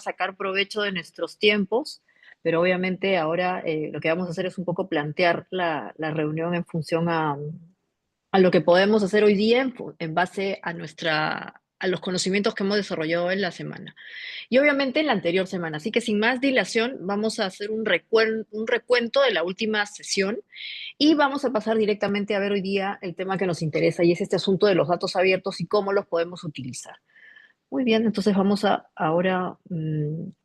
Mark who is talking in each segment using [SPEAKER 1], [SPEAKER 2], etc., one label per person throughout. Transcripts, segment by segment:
[SPEAKER 1] sacar provecho de nuestros tiempos, pero obviamente ahora lo que vamos a hacer es un poco plantear la reunión en función a lo que podemos hacer hoy día en base a a los conocimientos que hemos desarrollado en la semana. Y obviamente en la anterior semana. Así que sin más dilación, vamos a hacer un recuento de la última sesión y vamos a pasar directamente a ver hoy día el tema que nos interesa y es este asunto de los datos abiertos y cómo los podemos utilizar. Muy bien, entonces ahora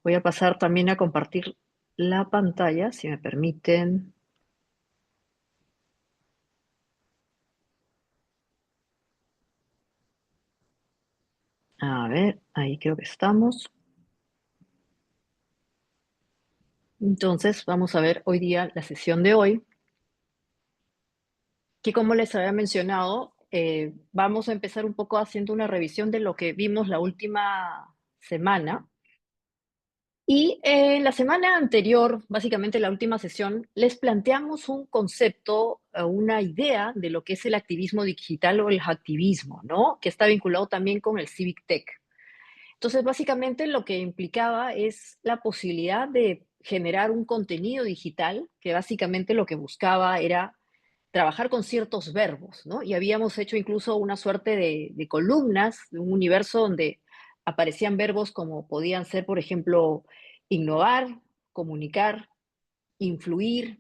[SPEAKER 1] voy a pasar también a compartir la pantalla, si me permiten. A ver, ahí creo que estamos. Entonces, vamos a ver hoy día la sesión de hoy, que como les había mencionado, vamos a empezar un poco haciendo una revisión de lo que vimos la última semana. Y en la semana anterior, básicamente la última sesión, les planteamos un concepto, una idea de lo que es el activismo digital o el hacktivismo, ¿no? Que está vinculado también con el civic tech. Entonces, básicamente lo que implicaba es la posibilidad de generar un contenido digital que básicamente lo que buscaba era trabajar con ciertos verbos, ¿no? Y habíamos hecho incluso una suerte de columnas, de un universo donde aparecían verbos como podían ser, por ejemplo, innovar, comunicar, influir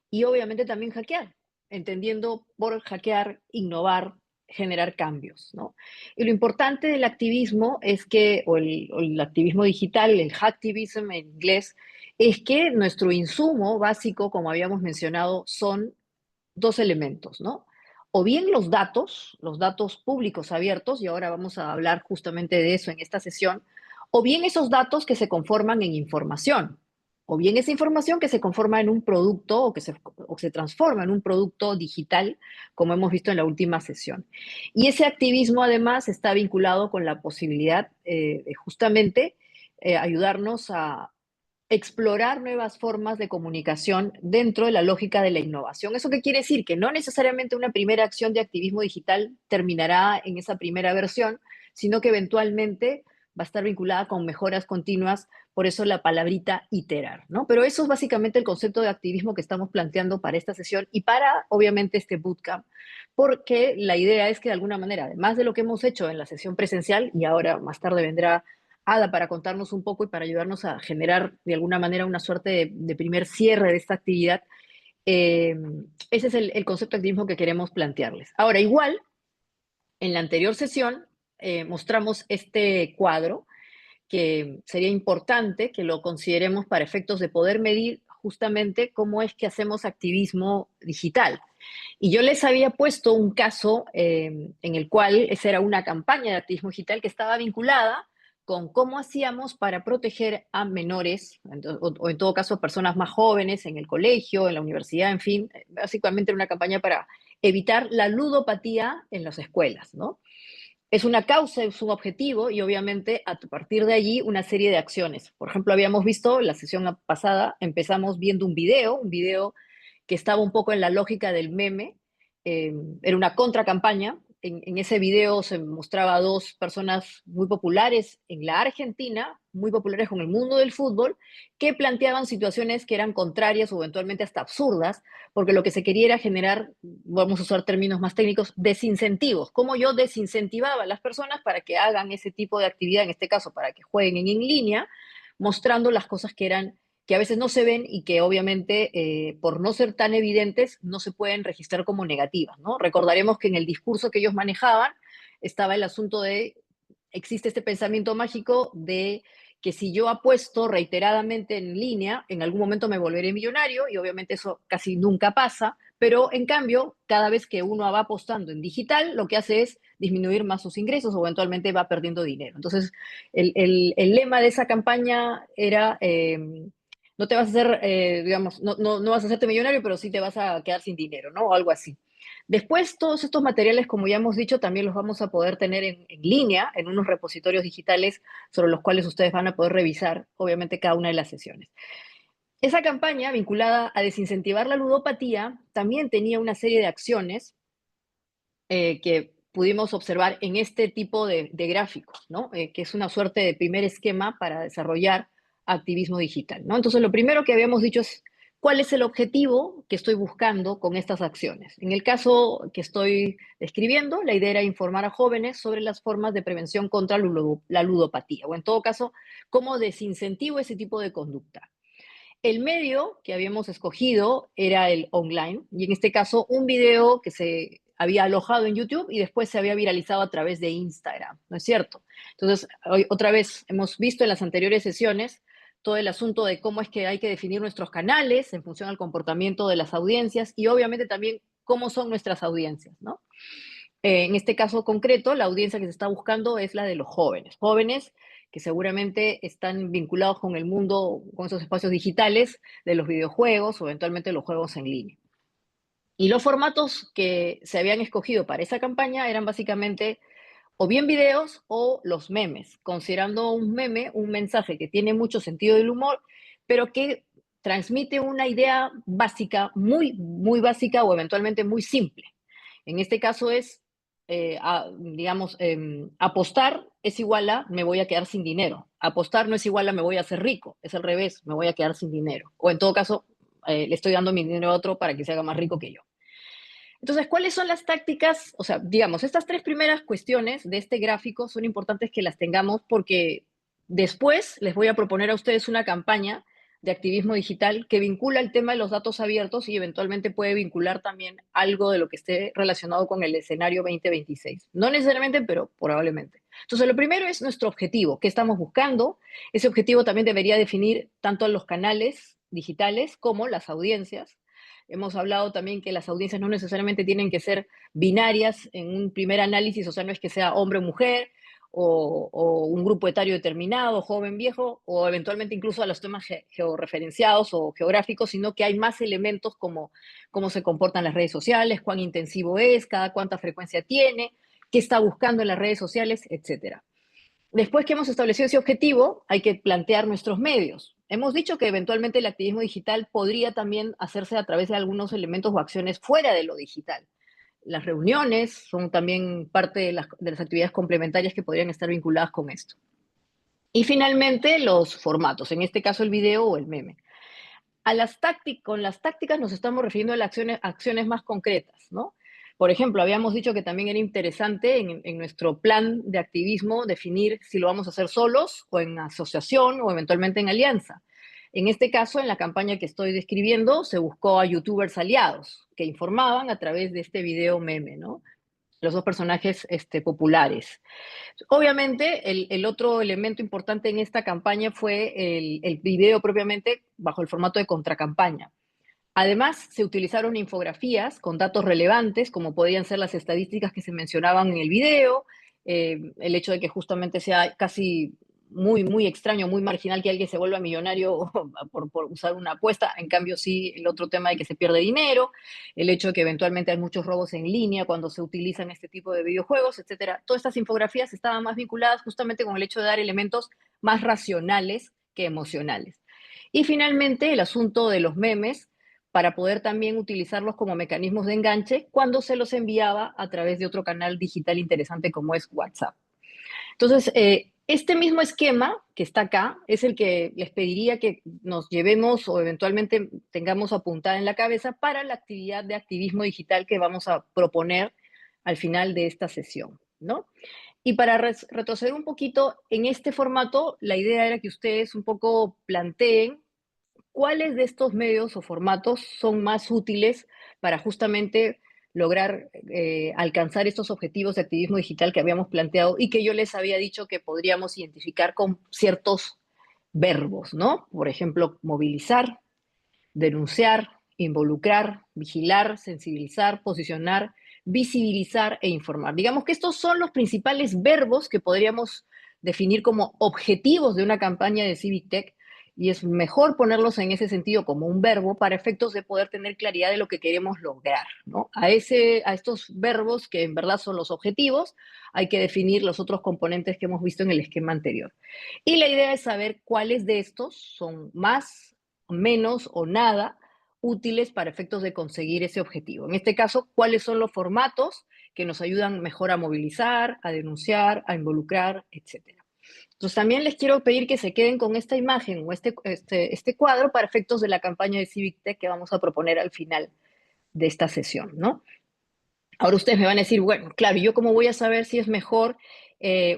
[SPEAKER 1] y obviamente también hackear, entendiendo por hackear, innovar, generar cambios, ¿no? Y lo importante del activismo es que, o el activismo digital, el hacktivism en inglés, es que nuestro insumo básico, como habíamos mencionado, son dos elementos, ¿no? O bien los datos públicos abiertos, y ahora vamos a hablar justamente de eso en esta sesión, o bien esos datos que se conforman en información, o bien esa información que se conforma en un producto o se transforma en un producto digital, como hemos visto en la última sesión. Y ese activismo además está vinculado con la posibilidad de justamente ayudarnos a explorar nuevas formas de comunicación dentro de la lógica de la innovación. ¿Eso qué quiere decir? Que no necesariamente una primera acción de activismo digital terminará en esa primera versión, sino que eventualmente va a estar vinculada con mejoras continuas, por eso la palabrita iterar, ¿no? Pero eso es básicamente el concepto de activismo que estamos planteando para esta sesión y para, obviamente, este bootcamp, porque la idea es que de alguna manera, además de lo que hemos hecho en la sesión presencial, y ahora más tarde vendrá Ada para contarnos un poco y para ayudarnos a generar de alguna manera una suerte de primer cierre de esta actividad. Eh, Ese es el concepto de activismo que queremos plantearles. Ahora, igual, en la anterior sesión mostramos este cuadro que sería importante que lo consideremos para efectos de poder medir justamente cómo es que hacemos activismo digital. Y yo les había puesto un caso en el cual esa era una campaña de activismo digital que estaba vinculada con cómo hacíamos para proteger a menores, o en todo caso personas más jóvenes en el colegio, en la universidad, en fin, básicamente era una campaña para evitar la ludopatía en las escuelas, ¿no? Es una causa, es un objetivo y obviamente a partir de allí una serie de acciones. Por ejemplo, habíamos visto la sesión pasada, empezamos viendo un video que estaba un poco en la lógica del meme, era una contracampaña. En ese video se mostraba a dos personas muy populares en la Argentina, muy populares con el mundo del fútbol, que planteaban situaciones que eran contrarias o eventualmente hasta absurdas, porque lo que se quería era generar, vamos a usar términos más técnicos, desincentivos. Cómo yo desincentivaba a las personas para que hagan ese tipo de actividad, en este caso para que jueguen en línea, mostrando las cosas que a veces no se ven y que obviamente por no ser tan evidentes no se pueden registrar como negativas, ¿no? Recordaremos que en el discurso que ellos manejaban estaba el asunto de, existe este pensamiento mágico de que si yo apuesto reiteradamente en línea, en algún momento me volveré millonario y obviamente eso casi nunca pasa, pero en cambio, cada vez que uno va apostando en digital, lo que hace es disminuir más sus ingresos o eventualmente va perdiendo dinero. Entonces, el lema de esa campaña era, no te vas a hacer, digamos, no vas a hacerte millonario, pero sí te vas a quedar sin dinero, ¿no? O algo así. Después, todos estos materiales, como ya hemos dicho, también los vamos a poder tener en línea, en unos repositorios digitales sobre los cuales ustedes van a poder revisar, obviamente, cada una de las sesiones. Esa campaña vinculada a desincentivar la ludopatía también tenía una serie de acciones que pudimos observar en este tipo de gráficos, ¿no? Que es una suerte de primer esquema para desarrollar activismo digital, ¿no? Entonces, lo primero que habíamos dicho es, ¿cuál es el objetivo que estoy buscando con estas acciones? En el caso que estoy describiendo, la idea era informar a jóvenes sobre las formas de prevención contra la ludopatía, o en todo caso, cómo desincentivo ese tipo de conducta. El medio que habíamos escogido era el online, y en este caso un video que se había alojado en YouTube y después se había viralizado a través de Instagram, ¿no es cierto? Entonces, hoy, otra vez hemos visto en las anteriores sesiones todo el asunto de cómo es que hay que definir nuestros canales en función al comportamiento de las audiencias y obviamente también cómo son nuestras audiencias, ¿no? En este caso concreto, la audiencia que se está buscando es la de los jóvenes. Jóvenes que seguramente están vinculados con el mundo, con esos espacios digitales de los videojuegos o eventualmente los juegos en línea. Y los formatos que se habían escogido para esa campaña eran básicamente o bien videos o los memes, considerando un meme un mensaje que tiene mucho sentido del humor, pero que transmite una idea básica, muy básica o eventualmente muy simple. En este caso es, digamos, apostar es igual a me voy a quedar sin dinero. Apostar no es igual a me voy a hacer rico, es al revés, me voy a quedar sin dinero. O en todo caso, le estoy dando mi dinero a otro para que se haga más rico que yo. Entonces, ¿cuáles son las tácticas? O sea, digamos, estas tres primeras cuestiones de este gráfico son importantes que las tengamos porque después les voy a proponer a ustedes una campaña de activismo digital que vincula el tema de los datos abiertos y eventualmente puede vincular también algo de lo que esté relacionado con el escenario 2026. No necesariamente, pero probablemente. Entonces, lo primero es nuestro objetivo, qué estamos buscando. Ese objetivo también debería definir tanto los canales digitales como las audiencias. Hemos hablado también que las audiencias no necesariamente tienen que ser binarias en un primer análisis, o sea, no es que sea hombre o mujer, o un grupo etario determinado, joven, viejo, o eventualmente incluso a los temas georreferenciados o geográficos, sino que hay más elementos como cómo se comportan las redes sociales, cuán intensivo es, cada cuánta frecuencia tiene, qué está buscando en las redes sociales, etcétera. Después que hemos establecido ese objetivo, hay que plantear nuestros medios. Hemos dicho que eventualmente el activismo digital podría también hacerse a través de algunos elementos o acciones fuera de lo digital. Las reuniones son también parte de las actividades complementarias que podrían estar vinculadas con esto. Y finalmente, los formatos, en este caso el video o el meme. Con las tácticas nos estamos refiriendo a las acciones más concretas, ¿no? Por ejemplo, habíamos dicho que también era interesante en nuestro plan de activismo definir si lo vamos a hacer solos o en asociación o eventualmente en alianza. En este caso, en la campaña que estoy describiendo, se buscó a youtubers aliados que informaban a través de este video meme, ¿no? Los dos personajes populares. Obviamente, el otro elemento importante en esta campaña fue el video propiamente bajo el formato de contracampaña. Además, se utilizaron infografías con datos relevantes, como podían ser las estadísticas que se mencionaban en el video, el hecho de que justamente sea casi muy extraño, muy marginal que alguien se vuelva millonario por usar una apuesta, en cambio sí el otro tema de que se pierde dinero, el hecho de que eventualmente hay muchos robos en línea cuando se utilizan este tipo de videojuegos, etcétera. Todas estas infografías estaban más vinculadas justamente con el hecho de dar elementos más racionales que emocionales. Y finalmente el asunto de los memes, para poder también utilizarlos como mecanismos de enganche cuando se los enviaba a través de otro canal digital interesante como es WhatsApp. Entonces, este mismo esquema que está acá es el que les pediría que nos llevemos o eventualmente tengamos apuntada en la cabeza para la actividad de activismo digital que vamos a proponer al final de esta sesión, ¿no? Y para retroceder un poquito en este formato, la idea era que ustedes un poco planteen cuáles de estos medios o formatos son más útiles para justamente lograr alcanzar estos objetivos de activismo digital que habíamos planteado y que yo les había dicho que podríamos identificar con ciertos verbos, ¿no? Por ejemplo, movilizar, denunciar, involucrar, vigilar, sensibilizar, posicionar, visibilizar e informar. Digamos que estos son los principales verbos que podríamos definir como objetivos de una campaña de Civic Tech y es mejor ponerlos en ese sentido como un verbo para efectos de poder tener claridad de lo que queremos lograr, ¿no? A estos verbos que en verdad son los objetivos, hay que definir los otros componentes que hemos visto en el esquema anterior. Y la idea es saber cuáles de estos son más, menos o nada útiles para efectos de conseguir ese objetivo. En este caso, cuáles son los formatos que nos ayudan mejor a movilizar, a denunciar, a involucrar, etcétera. Entonces también les quiero pedir que se queden con esta imagen o este cuadro para efectos de la campaña de Civic Tech que vamos a proponer al final de esta sesión, ¿no? Ahora ustedes me van a decir, bueno, claro, ¿yo cómo voy a saber si es mejor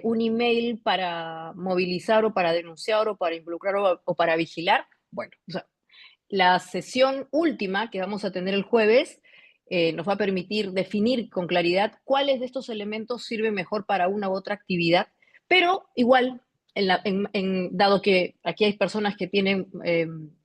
[SPEAKER 1] un email para movilizar o para denunciar o para involucrar o para vigilar? Bueno, o sea, la sesión última que vamos a tener el jueves nos va a permitir definir con claridad cuáles de estos elementos sirven mejor para una u otra actividad, pero igual, dado que aquí hay personas que tienen,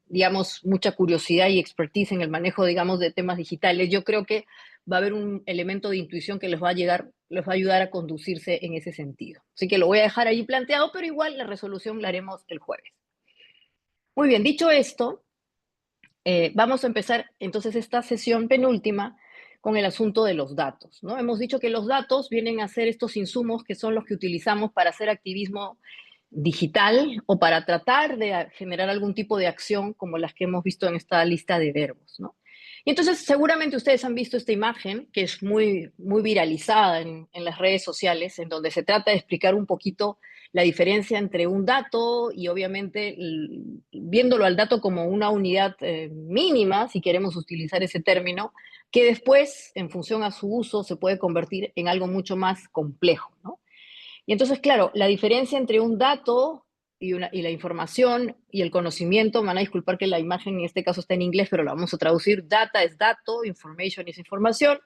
[SPEAKER 1] digamos, mucha curiosidad y expertise en el manejo, digamos, de temas digitales, yo creo que va a haber un elemento de intuición que les va a ayudar a conducirse en ese sentido. Así que lo voy a dejar ahí planteado, pero igual la resolución la haremos el jueves. Muy bien, dicho esto, vamos a empezar entonces esta sesión penúltima con el asunto de los datos, ¿no? Hemos dicho que los datos vienen a ser estos insumos que son los que utilizamos para hacer activismo digital o para tratar de generar algún tipo de acción como las que hemos visto en esta lista de verbos, ¿no? Y entonces seguramente ustedes han visto esta imagen que es muy viralizada en las redes sociales, en donde se trata de explicar un poquito la diferencia entre un dato y obviamente viéndolo al dato como una unidad mínima, si queremos utilizar ese término, que después, en función a su uso, se puede convertir en algo mucho más complejo, ¿no? Y entonces, claro, la diferencia entre un dato y la información y el conocimiento, me van a disculpar que la imagen en este caso está en inglés, pero la vamos a traducir, data es dato, information es información,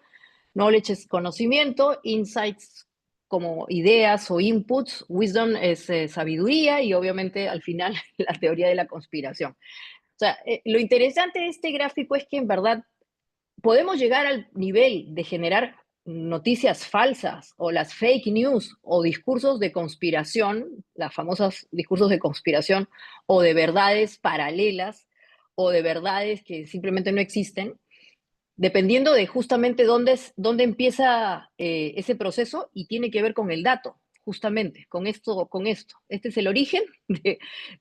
[SPEAKER 1] knowledge es conocimiento, insights como ideas o inputs, wisdom es sabiduría y obviamente al final la teoría de la conspiración. O sea, lo interesante de este gráfico es que en verdad podemos llegar al nivel de generar noticias falsas o las fake news o discursos de conspiración, las famosas discursos de conspiración o de verdades paralelas o de verdades que simplemente no existen, dependiendo de justamente dónde empieza ese proceso y tiene que ver con el dato, justamente, con esto, con esto. Este es el origen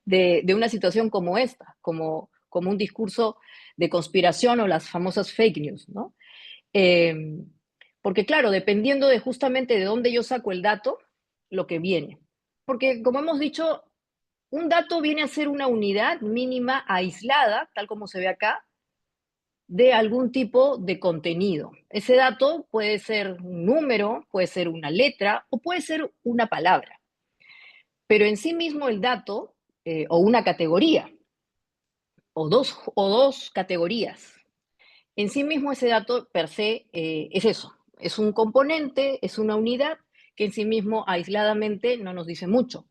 [SPEAKER 1] de una situación como esta, como un discurso de conspiración o las famosas fake news, ¿no? Eh, porque claro, dependiendo de justamente de dónde yo saco el dato, lo que viene. Porque como hemos dicho, un dato viene a ser una unidad mínima aislada, tal como se ve acá, de algún tipo de contenido. Ese dato puede ser un número, puede ser una letra o puede ser una palabra. Pero en sí mismo el dato, o una categoría, o dos categorías, en sí mismo ese dato per se es eso, es un componente, es una unidad que en sí mismo aisladamente no nos dice mucho.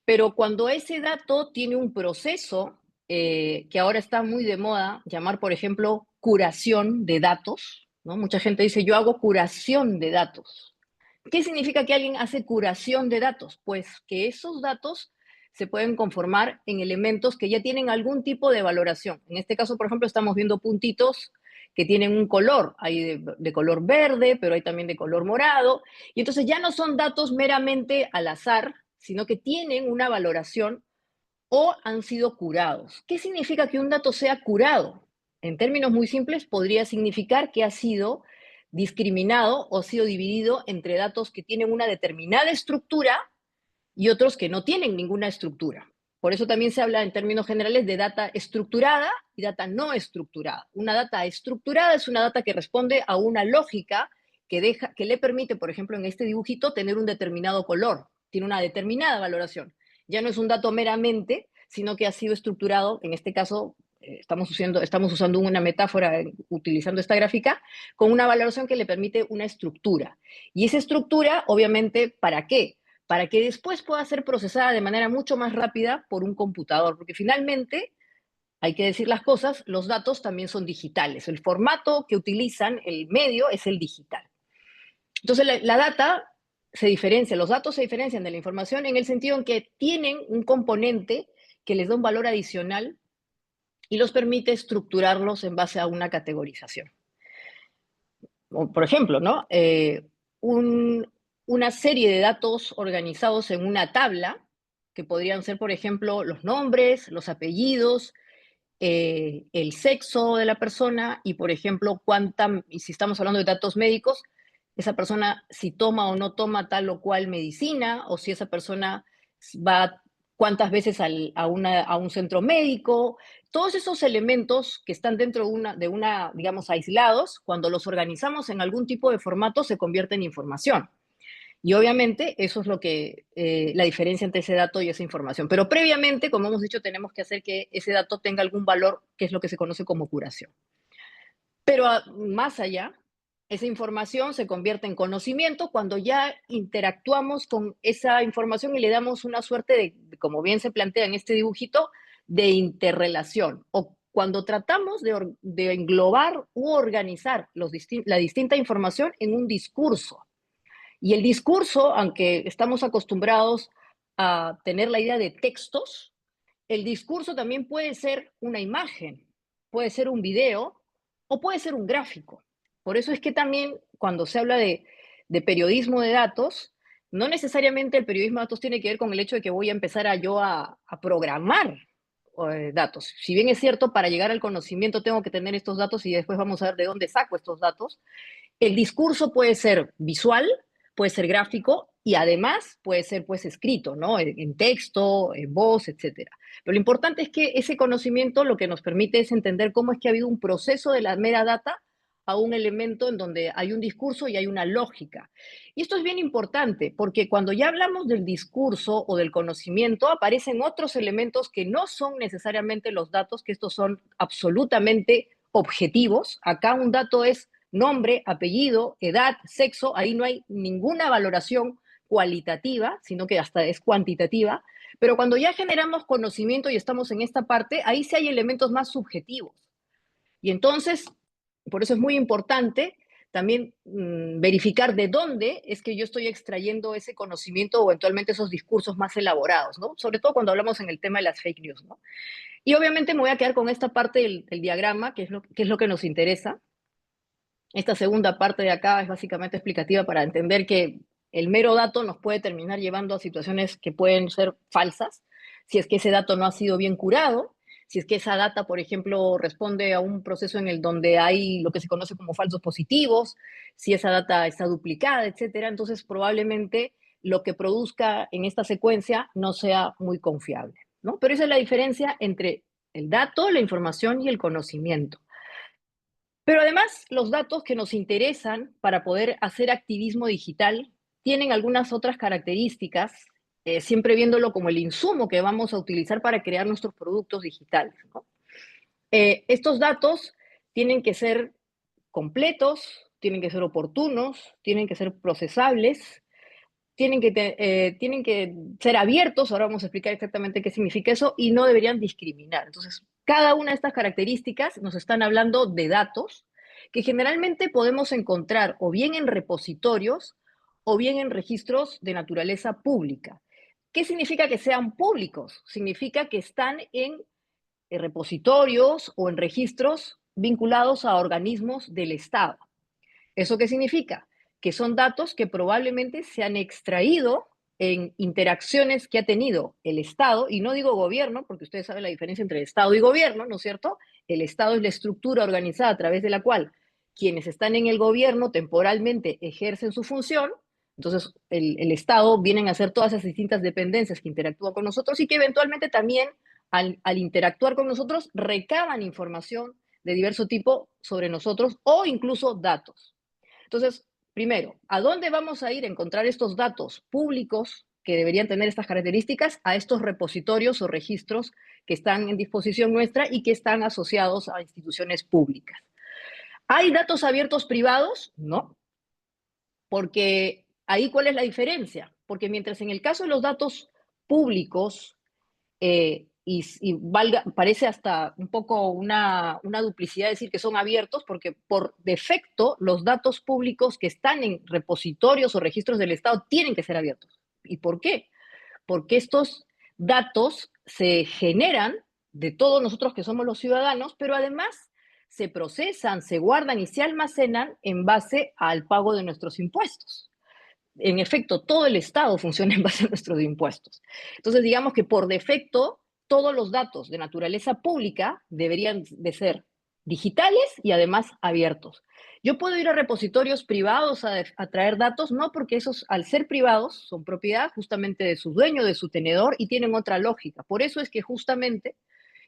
[SPEAKER 1] Pero cuando ese dato tiene un proceso que ahora está muy de moda, llamar, por ejemplo, curación de datos, ¿no? Mucha gente dice, yo hago curación de datos. ¿Qué significa que alguien hace curación de datos? Pues que esos datos se pueden conformar en elementos que ya tienen algún tipo de valoración. En este caso, por ejemplo, estamos viendo puntitos que tienen un color. Hay de color verde, pero hay también de color morado. Y entonces ya no son datos meramente al azar, sino que tienen una valoración o han sido curados. ¿Qué significa que un dato sea curado? En términos muy simples, podría significar que ha sido discriminado o ha sido dividido entre datos que tienen una determinada estructura y otros que no tienen ninguna estructura. Por eso también se habla en términos generales de data estructurada y data no estructurada. Una data estructurada es una data que responde a una lógica que le permite, por ejemplo, en este dibujito, tener un determinado color, tiene una determinada valoración. Ya no es un dato meramente, sino que ha sido estructurado, en este caso, estamos usando una metáfora utilizando esta gráfica, con una valoración que le permite una estructura. Y esa estructura, obviamente, ¿para qué? Para que después pueda ser procesada de manera mucho más rápida por un computador, porque finalmente, hay que decir las cosas, los datos también son digitales. El formato que utilizan, el medio, es el digital. Entonces, la data se diferencia, los datos se diferencian de la información en el sentido en que tienen un componente que les da un valor adicional y los permite estructurarlos en base a una categorización. Por ejemplo, ¿no? Una serie de datos organizados en una tabla, que podrían ser, por ejemplo, los nombres, los apellidos, el sexo de la persona y, por ejemplo, y si estamos hablando de datos médicos, esa persona si toma o no toma tal o cual medicina, o si esa persona va cuántas veces a un centro médico. Todos esos elementos que están dentro de una, digamos, aislados, cuando los organizamos en algún tipo de formato, se convierte en información. Y obviamente eso es lo que, la diferencia entre ese dato y esa información. Pero previamente, como hemos dicho, tenemos que hacer que ese dato tenga algún valor, que es lo que se conoce como curación. Pero más allá, esa información se convierte en conocimiento cuando ya interactuamos con esa información y le damos una suerte de, como bien se plantea en este dibujito, de interrelación. O cuando tratamos de englobar u organizar la distinta información en un discurso. Y el discurso, aunque estamos acostumbrados a tener la idea de textos, el discurso también puede ser una imagen, puede ser un video o puede ser un gráfico. Por eso es que también cuando se habla de periodismo de datos, no necesariamente el periodismo de datos tiene que ver con el hecho de que voy a empezar a programar datos. Si bien es cierto, para llegar al conocimiento tengo que tener estos datos y después vamos a ver de dónde saco estos datos, el discurso puede ser visual, puede ser gráfico y además puede ser pues escrito, ¿no? En texto, en voz, etcétera. Pero lo importante es que ese conocimiento lo que nos permite es entender cómo es que ha habido un proceso de la mera data a un elemento en donde hay un discurso y hay una lógica. Y esto es bien importante porque cuando ya hablamos del discurso o del conocimiento, aparecen otros elementos que no son necesariamente los datos, que estos son absolutamente objetivos. Acá un dato es nombre, apellido, edad, sexo, ahí no hay ninguna valoración cualitativa, sino que hasta es cuantitativa, pero cuando ya generamos conocimiento y estamos en esta parte, ahí sí hay elementos más subjetivos. Y entonces, por eso es muy importante también verificar de dónde es que yo estoy extrayendo ese conocimiento o eventualmente esos discursos más elaborados, ¿no? Sobre todo cuando hablamos en el tema de las fake news, ¿no? Y obviamente me voy a quedar con esta parte del diagrama, que es lo que nos interesa. Esta segunda parte de acá es básicamente explicativa para entender que el mero dato nos puede terminar llevando a situaciones que pueden ser falsas, si es que ese dato no ha sido bien curado, si es que esa data, por ejemplo, responde a un proceso en el donde hay lo que se conoce como falsos positivos, si esa data está duplicada, etcétera. Entonces, probablemente lo que produzca en esta secuencia no sea muy confiable, ¿no? Pero esa es la diferencia entre el dato, la información y el conocimiento. Pero además, los datos que nos interesan para poder hacer activismo digital tienen algunas otras características, siempre viéndolo como el insumo que vamos a utilizar para crear nuestros productos digitales, ¿no? Estos datos tienen que ser completos, tienen que ser oportunos, tienen que ser procesables, tienen que ser abiertos, ahora vamos a explicar exactamente qué significa eso, y no deberían discriminar. Entonces, cada una de estas características nos están hablando de datos que generalmente podemos encontrar o bien en repositorios o bien en registros de naturaleza pública. ¿Qué significa que sean públicos? Significa que están en repositorios o en registros vinculados a organismos del Estado. ¿Eso qué significa? Que son datos que probablemente se han extraído en interacciones que ha tenido el Estado, y no digo gobierno, porque ustedes saben la diferencia entre Estado y gobierno, ¿no es cierto? El Estado es la estructura organizada a través de la cual quienes están en el gobierno temporalmente ejercen su función, entonces el Estado vienen a ser todas esas distintas dependencias que interactúan con nosotros y que eventualmente también al interactuar con nosotros recaban información de diverso tipo sobre nosotros o incluso datos. Entonces, primero, ¿a dónde vamos a ir a encontrar estos datos públicos que deberían tener estas características? A estos repositorios o registros que están en disposición nuestra y que están asociados a instituciones públicas. ¿Hay datos abiertos privados? No, porque ahí ¿cuál es la diferencia? Porque mientras en el caso de los datos públicos y valga, parece hasta un poco una duplicidad decir que son abiertos, porque por defecto los datos públicos que están en repositorios o registros del Estado tienen que ser abiertos. ¿Y por qué? Porque estos datos se generan de todos nosotros que somos los ciudadanos, pero además se procesan, se guardan y se almacenan en base al pago de nuestros impuestos. En efecto, todo el Estado funciona en base a nuestros impuestos. Entonces, digamos que por defecto, todos los datos de naturaleza pública deberían de ser digitales y además abiertos. Yo puedo ir a repositorios privados a traer datos, no porque esos, al ser privados, son propiedad justamente de su dueño, de su tenedor y tienen otra lógica. Por eso es que justamente,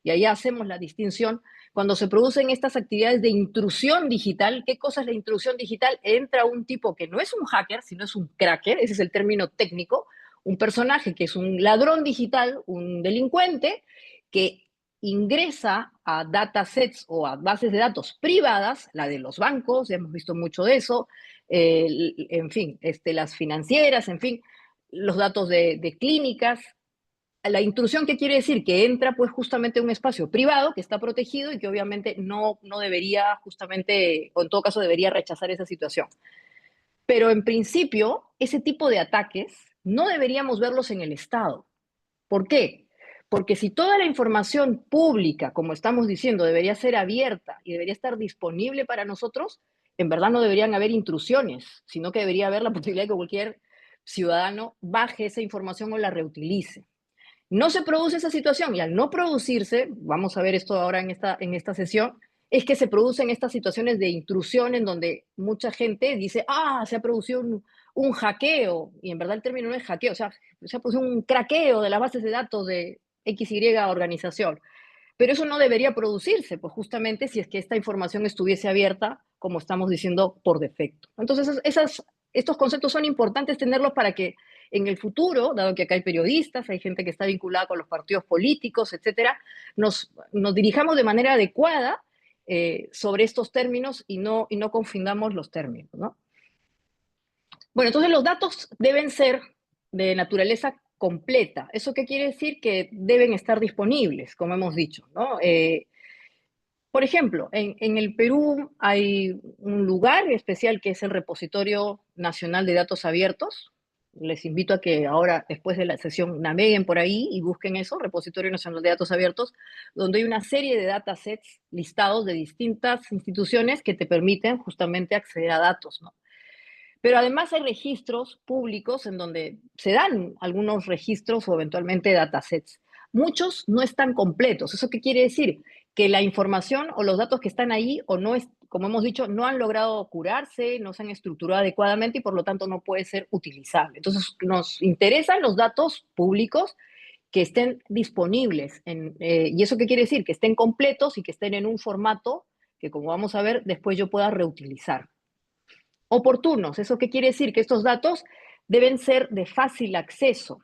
[SPEAKER 1] y ahí hacemos la distinción, cuando se producen estas actividades de intrusión digital, ¿qué cosa es la intrusión digital? Entra un tipo que no es un hacker, sino es un cracker, ese es el término técnico, un personaje que es un ladrón digital, un delincuente, que ingresa a datasets o a bases de datos privadas, la de los bancos, ya hemos visto mucho de eso, en fin, las financieras, en fin, los datos de clínicas. La intrusión, ¿qué quiere decir? Que entra pues justamente a un espacio privado que está protegido y que obviamente no debería justamente, o en todo caso debería rechazar esa situación. Pero en principio, ese tipo de ataques no deberíamos verlos en el Estado. ¿Por qué? Porque si toda la información pública, como estamos diciendo, debería ser abierta y debería estar disponible para nosotros, en verdad no deberían haber intrusiones, sino que debería haber la posibilidad de que cualquier ciudadano baje esa información o la reutilice. No se produce esa situación y al no producirse, vamos a ver esto ahora en esta sesión, es que se producen estas situaciones de intrusión en donde mucha gente dice, se ha producido un hackeo, y en verdad el término no es hackeo, o sea, se ha producido un craqueo de las bases de datos de XY organización. Pero eso no debería producirse, pues justamente si es que esta información estuviese abierta, como estamos diciendo, por defecto. Entonces, estos conceptos son importantes tenerlos para que en el futuro, dado que acá hay periodistas, hay gente que está vinculada con los partidos políticos, etcétera, nos dirijamos de manera adecuada sobre estos términos y no confundamos los términos, ¿no? Bueno, entonces los datos deben ser de naturaleza completa. ¿Eso qué quiere decir? Que deben estar disponibles, como hemos dicho, ¿no? Por ejemplo, en el Perú hay un lugar especial que es el Repositorio Nacional de Datos Abiertos. Les invito a que ahora, después de la sesión, naveguen por ahí y busquen eso, Repositorio Nacional de Datos Abiertos, donde hay una serie de datasets listados de distintas instituciones que te permiten justamente acceder a datos, ¿no? Pero además hay registros públicos en donde se dan algunos registros o eventualmente datasets. Muchos no están completos. ¿Eso qué quiere decir? Que la información o los datos que están ahí o no es, como hemos dicho, no han logrado curarse, no se han estructurado adecuadamente y por lo tanto no puede ser utilizable. Entonces nos interesan los datos públicos que estén disponibles. ¿Y eso qué quiere decir? Que estén completos y que estén en un formato que, como vamos a ver, después yo pueda reutilizar. Oportunos, ¿eso qué quiere decir? Que estos datos deben ser de fácil acceso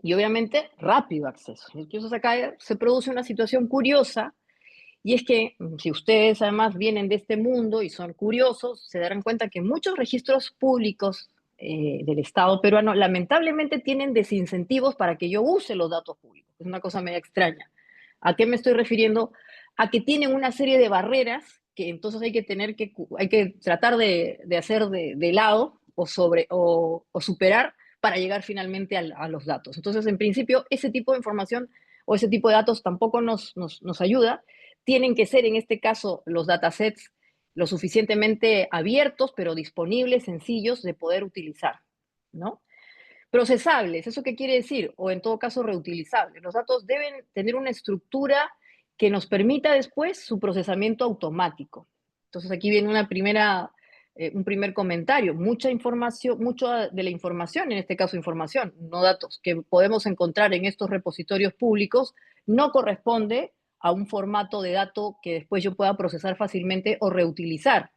[SPEAKER 1] y obviamente rápido acceso. Entonces acá se produce una situación curiosa y es que si ustedes además vienen de este mundo y son curiosos, se darán cuenta que muchos registros públicos del Estado peruano lamentablemente tienen desincentivos para que yo use los datos públicos. Es una cosa media extraña. ¿A qué me estoy refiriendo? A que tienen una serie de barreras que entonces hay que tratar de hacer de lado o superar para llegar finalmente a los datos. Entonces, en principio, ese tipo de información o ese tipo de datos tampoco nos ayuda. Tienen que ser, en este caso, los datasets lo suficientemente abiertos, pero disponibles, sencillos de poder utilizar, ¿no? Procesables, ¿eso qué quiere decir? O en todo caso, reutilizables. Los datos deben tener una estructura que nos permita después su procesamiento automático. Entonces aquí viene un primer comentario. Mucha información, mucho de la información, en este caso información, no datos, que podemos encontrar en estos repositorios públicos, no corresponde a un formato de dato que después yo pueda procesar fácilmente o reutilizar.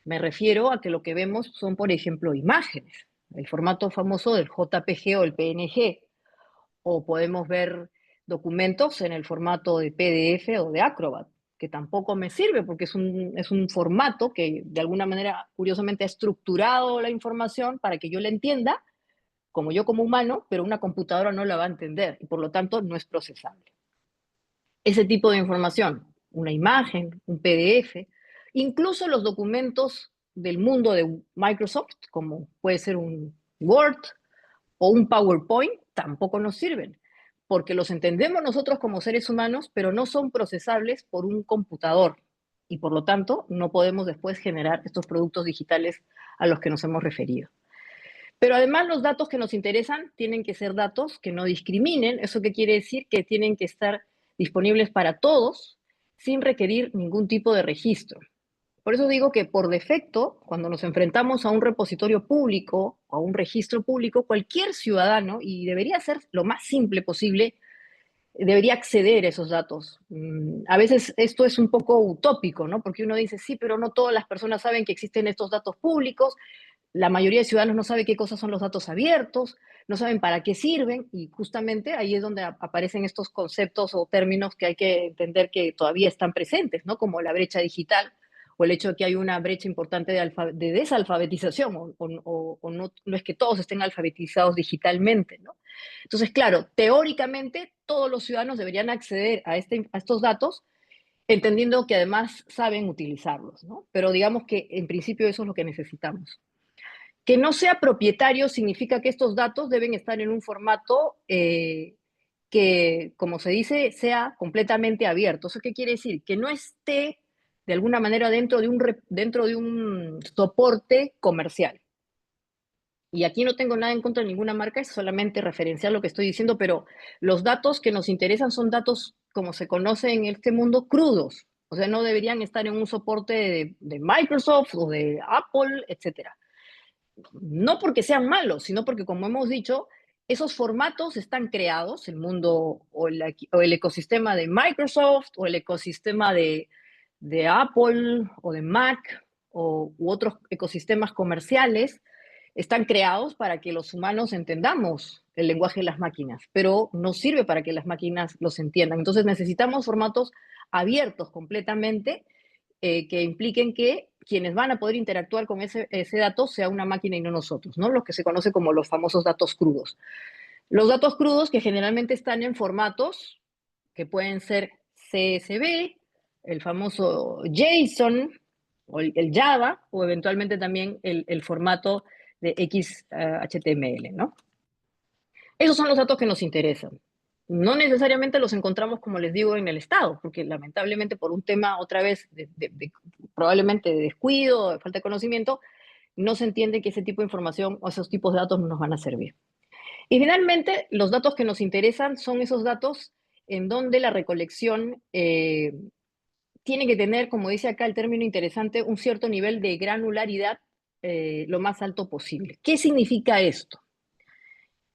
[SPEAKER 1] Me refiero a que lo que vemos son, por ejemplo, imágenes, el formato famoso del JPG o el PNG, o podemos ver documentos en el formato de PDF o de Acrobat, que tampoco me sirve porque es un formato que de alguna manera, curiosamente, ha estructurado la información para que yo la entienda, como yo como humano, pero una computadora no la va a entender y por lo tanto no es procesable. Ese tipo de información, una imagen, un PDF, incluso los documentos del mundo de Microsoft, como puede ser un Word o un PowerPoint, tampoco nos sirven, porque los entendemos nosotros como seres humanos, pero no son procesables por un computador y por lo tanto no podemos después generar estos productos digitales a los que nos hemos referido. Pero además los datos que nos interesan tienen que ser datos que no discriminen. ¿Eso qué quiere decir? Que tienen que estar disponibles para todos, sin requerir ningún tipo de registro. Por eso digo que por defecto, cuando nos enfrentamos a un repositorio público o a un registro público, cualquier ciudadano, y debería ser lo más simple posible, debería acceder a esos datos. A veces esto es un poco utópico, ¿no? Porque uno dice, sí, pero no todas las personas saben que existen estos datos públicos, la mayoría de ciudadanos no sabe qué cosas son los datos abiertos, no saben para qué sirven, y justamente ahí es donde aparecen estos conceptos o términos que hay que entender que todavía están presentes, ¿no? Como la brecha digital o el hecho de que hay una brecha importante de desalfabetización, o no, no es que todos estén alfabetizados digitalmente, ¿no? Entonces, claro, teóricamente todos los ciudadanos deberían acceder a estos datos, entendiendo que además saben utilizarlos, ¿no? Pero digamos que en principio eso es lo que necesitamos. Que no sea propietario significa que estos datos deben estar en un formato que, como se dice, sea completamente abierto. ¿Eso qué quiere decir? Que no esté de alguna manera dentro de un soporte comercial. Y aquí no tengo nada en contra de ninguna marca, es solamente referenciar lo que estoy diciendo, pero los datos que nos interesan son datos, como se conoce en este mundo, crudos. O sea, no deberían estar en un soporte de Microsoft o de Apple, etcétera. No porque sean malos, sino porque, como hemos dicho, esos formatos están creados, el mundo o el ecosistema de Microsoft o el ecosistema de Apple o de Mac u otros ecosistemas comerciales, están creados para que los humanos entendamos el lenguaje de las máquinas, pero no sirve para que las máquinas los entiendan. Entonces necesitamos formatos abiertos completamente, que impliquen que quienes van a poder interactuar con ese dato sea una máquina y no nosotros, ¿no? Lo que se conoce como los famosos datos crudos. Los datos crudos que generalmente están en formatos que pueden ser CSV, el famoso JSON o el Java, o eventualmente también el formato de XHTML, ¿no? Esos son los datos que nos interesan. No necesariamente los encontramos, como les digo, en el Estado, porque lamentablemente por un tema, otra vez, probablemente de descuido, de falta de conocimiento, no se entiende que ese tipo de información o esos tipos de datos no nos van a servir. Y finalmente, los datos que nos interesan son esos datos en donde la recolección tiene que tener, como dice acá el término interesante, un cierto nivel de granularidad lo más alto posible. ¿Qué significa esto?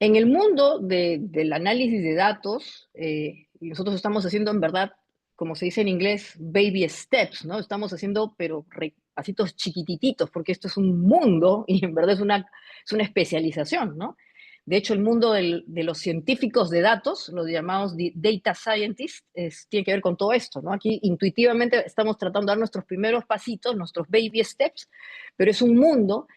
[SPEAKER 1] En el mundo del análisis de datos, y nosotros estamos haciendo en verdad, como se dice en inglés, baby steps, ¿no? Estamos haciendo, pero pasitos chiquititos, porque esto es un mundo y en verdad es una especialización, ¿no? De hecho, el mundo de los científicos de datos, los llamados data scientists, tiene que ver con todo esto, ¿no? Aquí intuitivamente estamos tratando de dar nuestros primeros pasitos, nuestros baby steps, pero es un mundo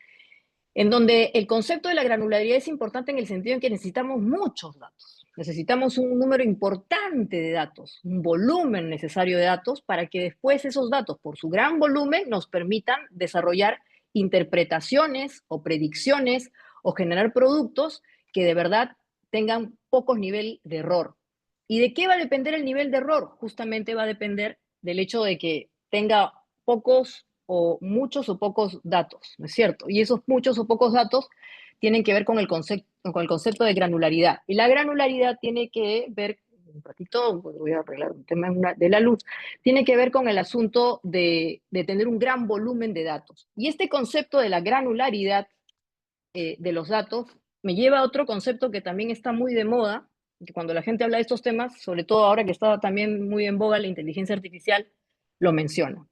[SPEAKER 1] en donde el concepto de la granularidad es importante en el sentido en que necesitamos muchos datos. Necesitamos un número importante de datos, un volumen necesario de datos para que después esos datos, por su gran volumen, nos permitan desarrollar interpretaciones o predicciones o generar productos que de verdad tengan pocos niveles de error. ¿Y de qué va a depender el nivel de error? Justamente va a depender del hecho de que tenga pocos o muchos o pocos datos, ¿no es cierto? Y esos muchos o pocos datos tienen que ver con el concepto de granularidad. Y la granularidad tiene que ver, un ratito, voy a arreglar un tema de la luz, tiene que ver con el asunto de tener un gran volumen de datos. Y este concepto de la granularidad de los datos me lleva a otro concepto que también está muy de moda, que cuando la gente habla de estos temas, sobre todo ahora que está también muy en boga la inteligencia artificial, lo menciona.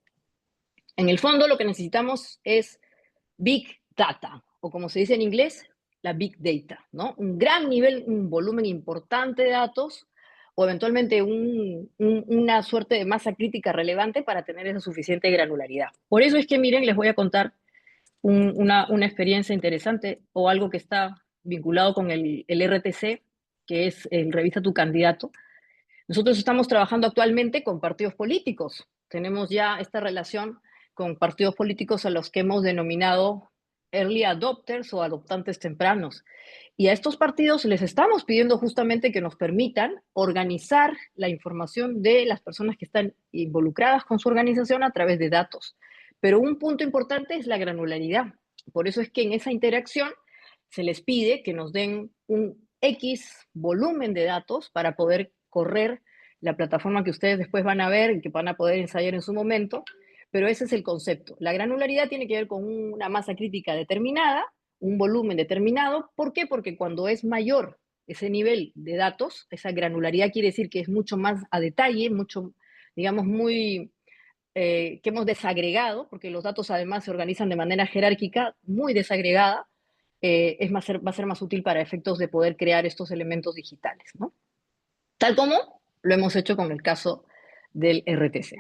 [SPEAKER 1] En el fondo lo que necesitamos es Big Data, o como se dice en inglés, la Big Data, ¿no? Un gran nivel, un volumen importante de datos, o eventualmente una suerte de masa crítica relevante para tener esa suficiente granularidad. Por eso es que, miren, les voy a contar una experiencia interesante o algo que está vinculado con el RTC, que es el Revisa tu Candidato. Nosotros estamos trabajando actualmente con partidos políticos. Tenemos ya esta relación con partidos políticos a los que hemos denominado early adopters o adoptantes tempranos. Y a estos partidos les estamos pidiendo justamente que nos permitan organizar la información de las personas que están involucradas con su organización a través de datos. Pero un punto importante es la granularidad. Por eso es que en esa interacción se les pide que nos den un X volumen de datos para poder correr la plataforma que ustedes después van a ver y que van a poder ensayar en su momento, pero ese es el concepto. La granularidad tiene que ver con una masa crítica determinada, un volumen determinado. ¿Por qué? Porque cuando es mayor ese nivel de datos, esa granularidad quiere decir que es mucho más a detalle, mucho, digamos, muy, que hemos desagregado, porque los datos además se organizan de manera jerárquica, muy desagregada, va a ser más útil para efectos de poder crear estos elementos digitales, ¿no? Tal como lo hemos hecho con el caso del RTC.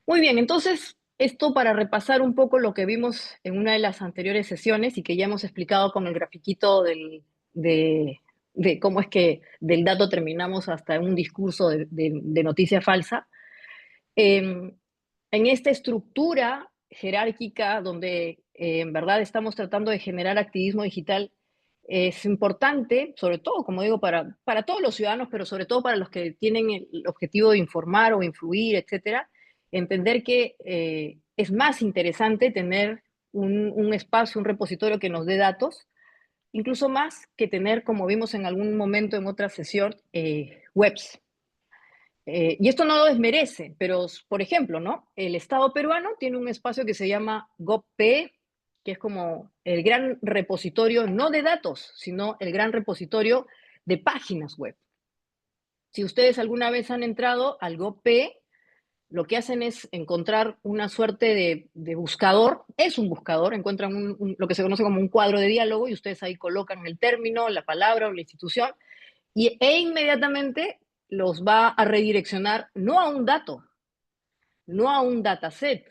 [SPEAKER 1] Muy bien, entonces, esto para repasar un poco lo que vimos en una de las anteriores sesiones y que ya hemos explicado con el grafiquito de cómo es que del dato terminamos hasta un discurso de noticia falsa. En esta estructura jerárquica donde en verdad estamos tratando de generar activismo digital, es importante, sobre todo, como digo, para todos los ciudadanos, pero sobre todo para los que tienen el objetivo de informar o influir, etcétera, entender que es más interesante tener un espacio, un repositorio que nos dé datos, incluso más que tener, como vimos en algún momento en otra sesión, webs. Y esto no lo desmerece, pero, por ejemplo, ¿no? El Estado peruano tiene un espacio que se llama GovP, que es como el gran repositorio, no de datos, sino el gran repositorio de páginas web. Si ustedes alguna vez han entrado al GovP, lo que hacen es encontrar una suerte de buscador, es un buscador, encuentran lo que se conoce como un cuadro de diálogo y ustedes ahí colocan el término, la palabra o la institución e inmediatamente los va a redireccionar no a un dato, no a un dataset,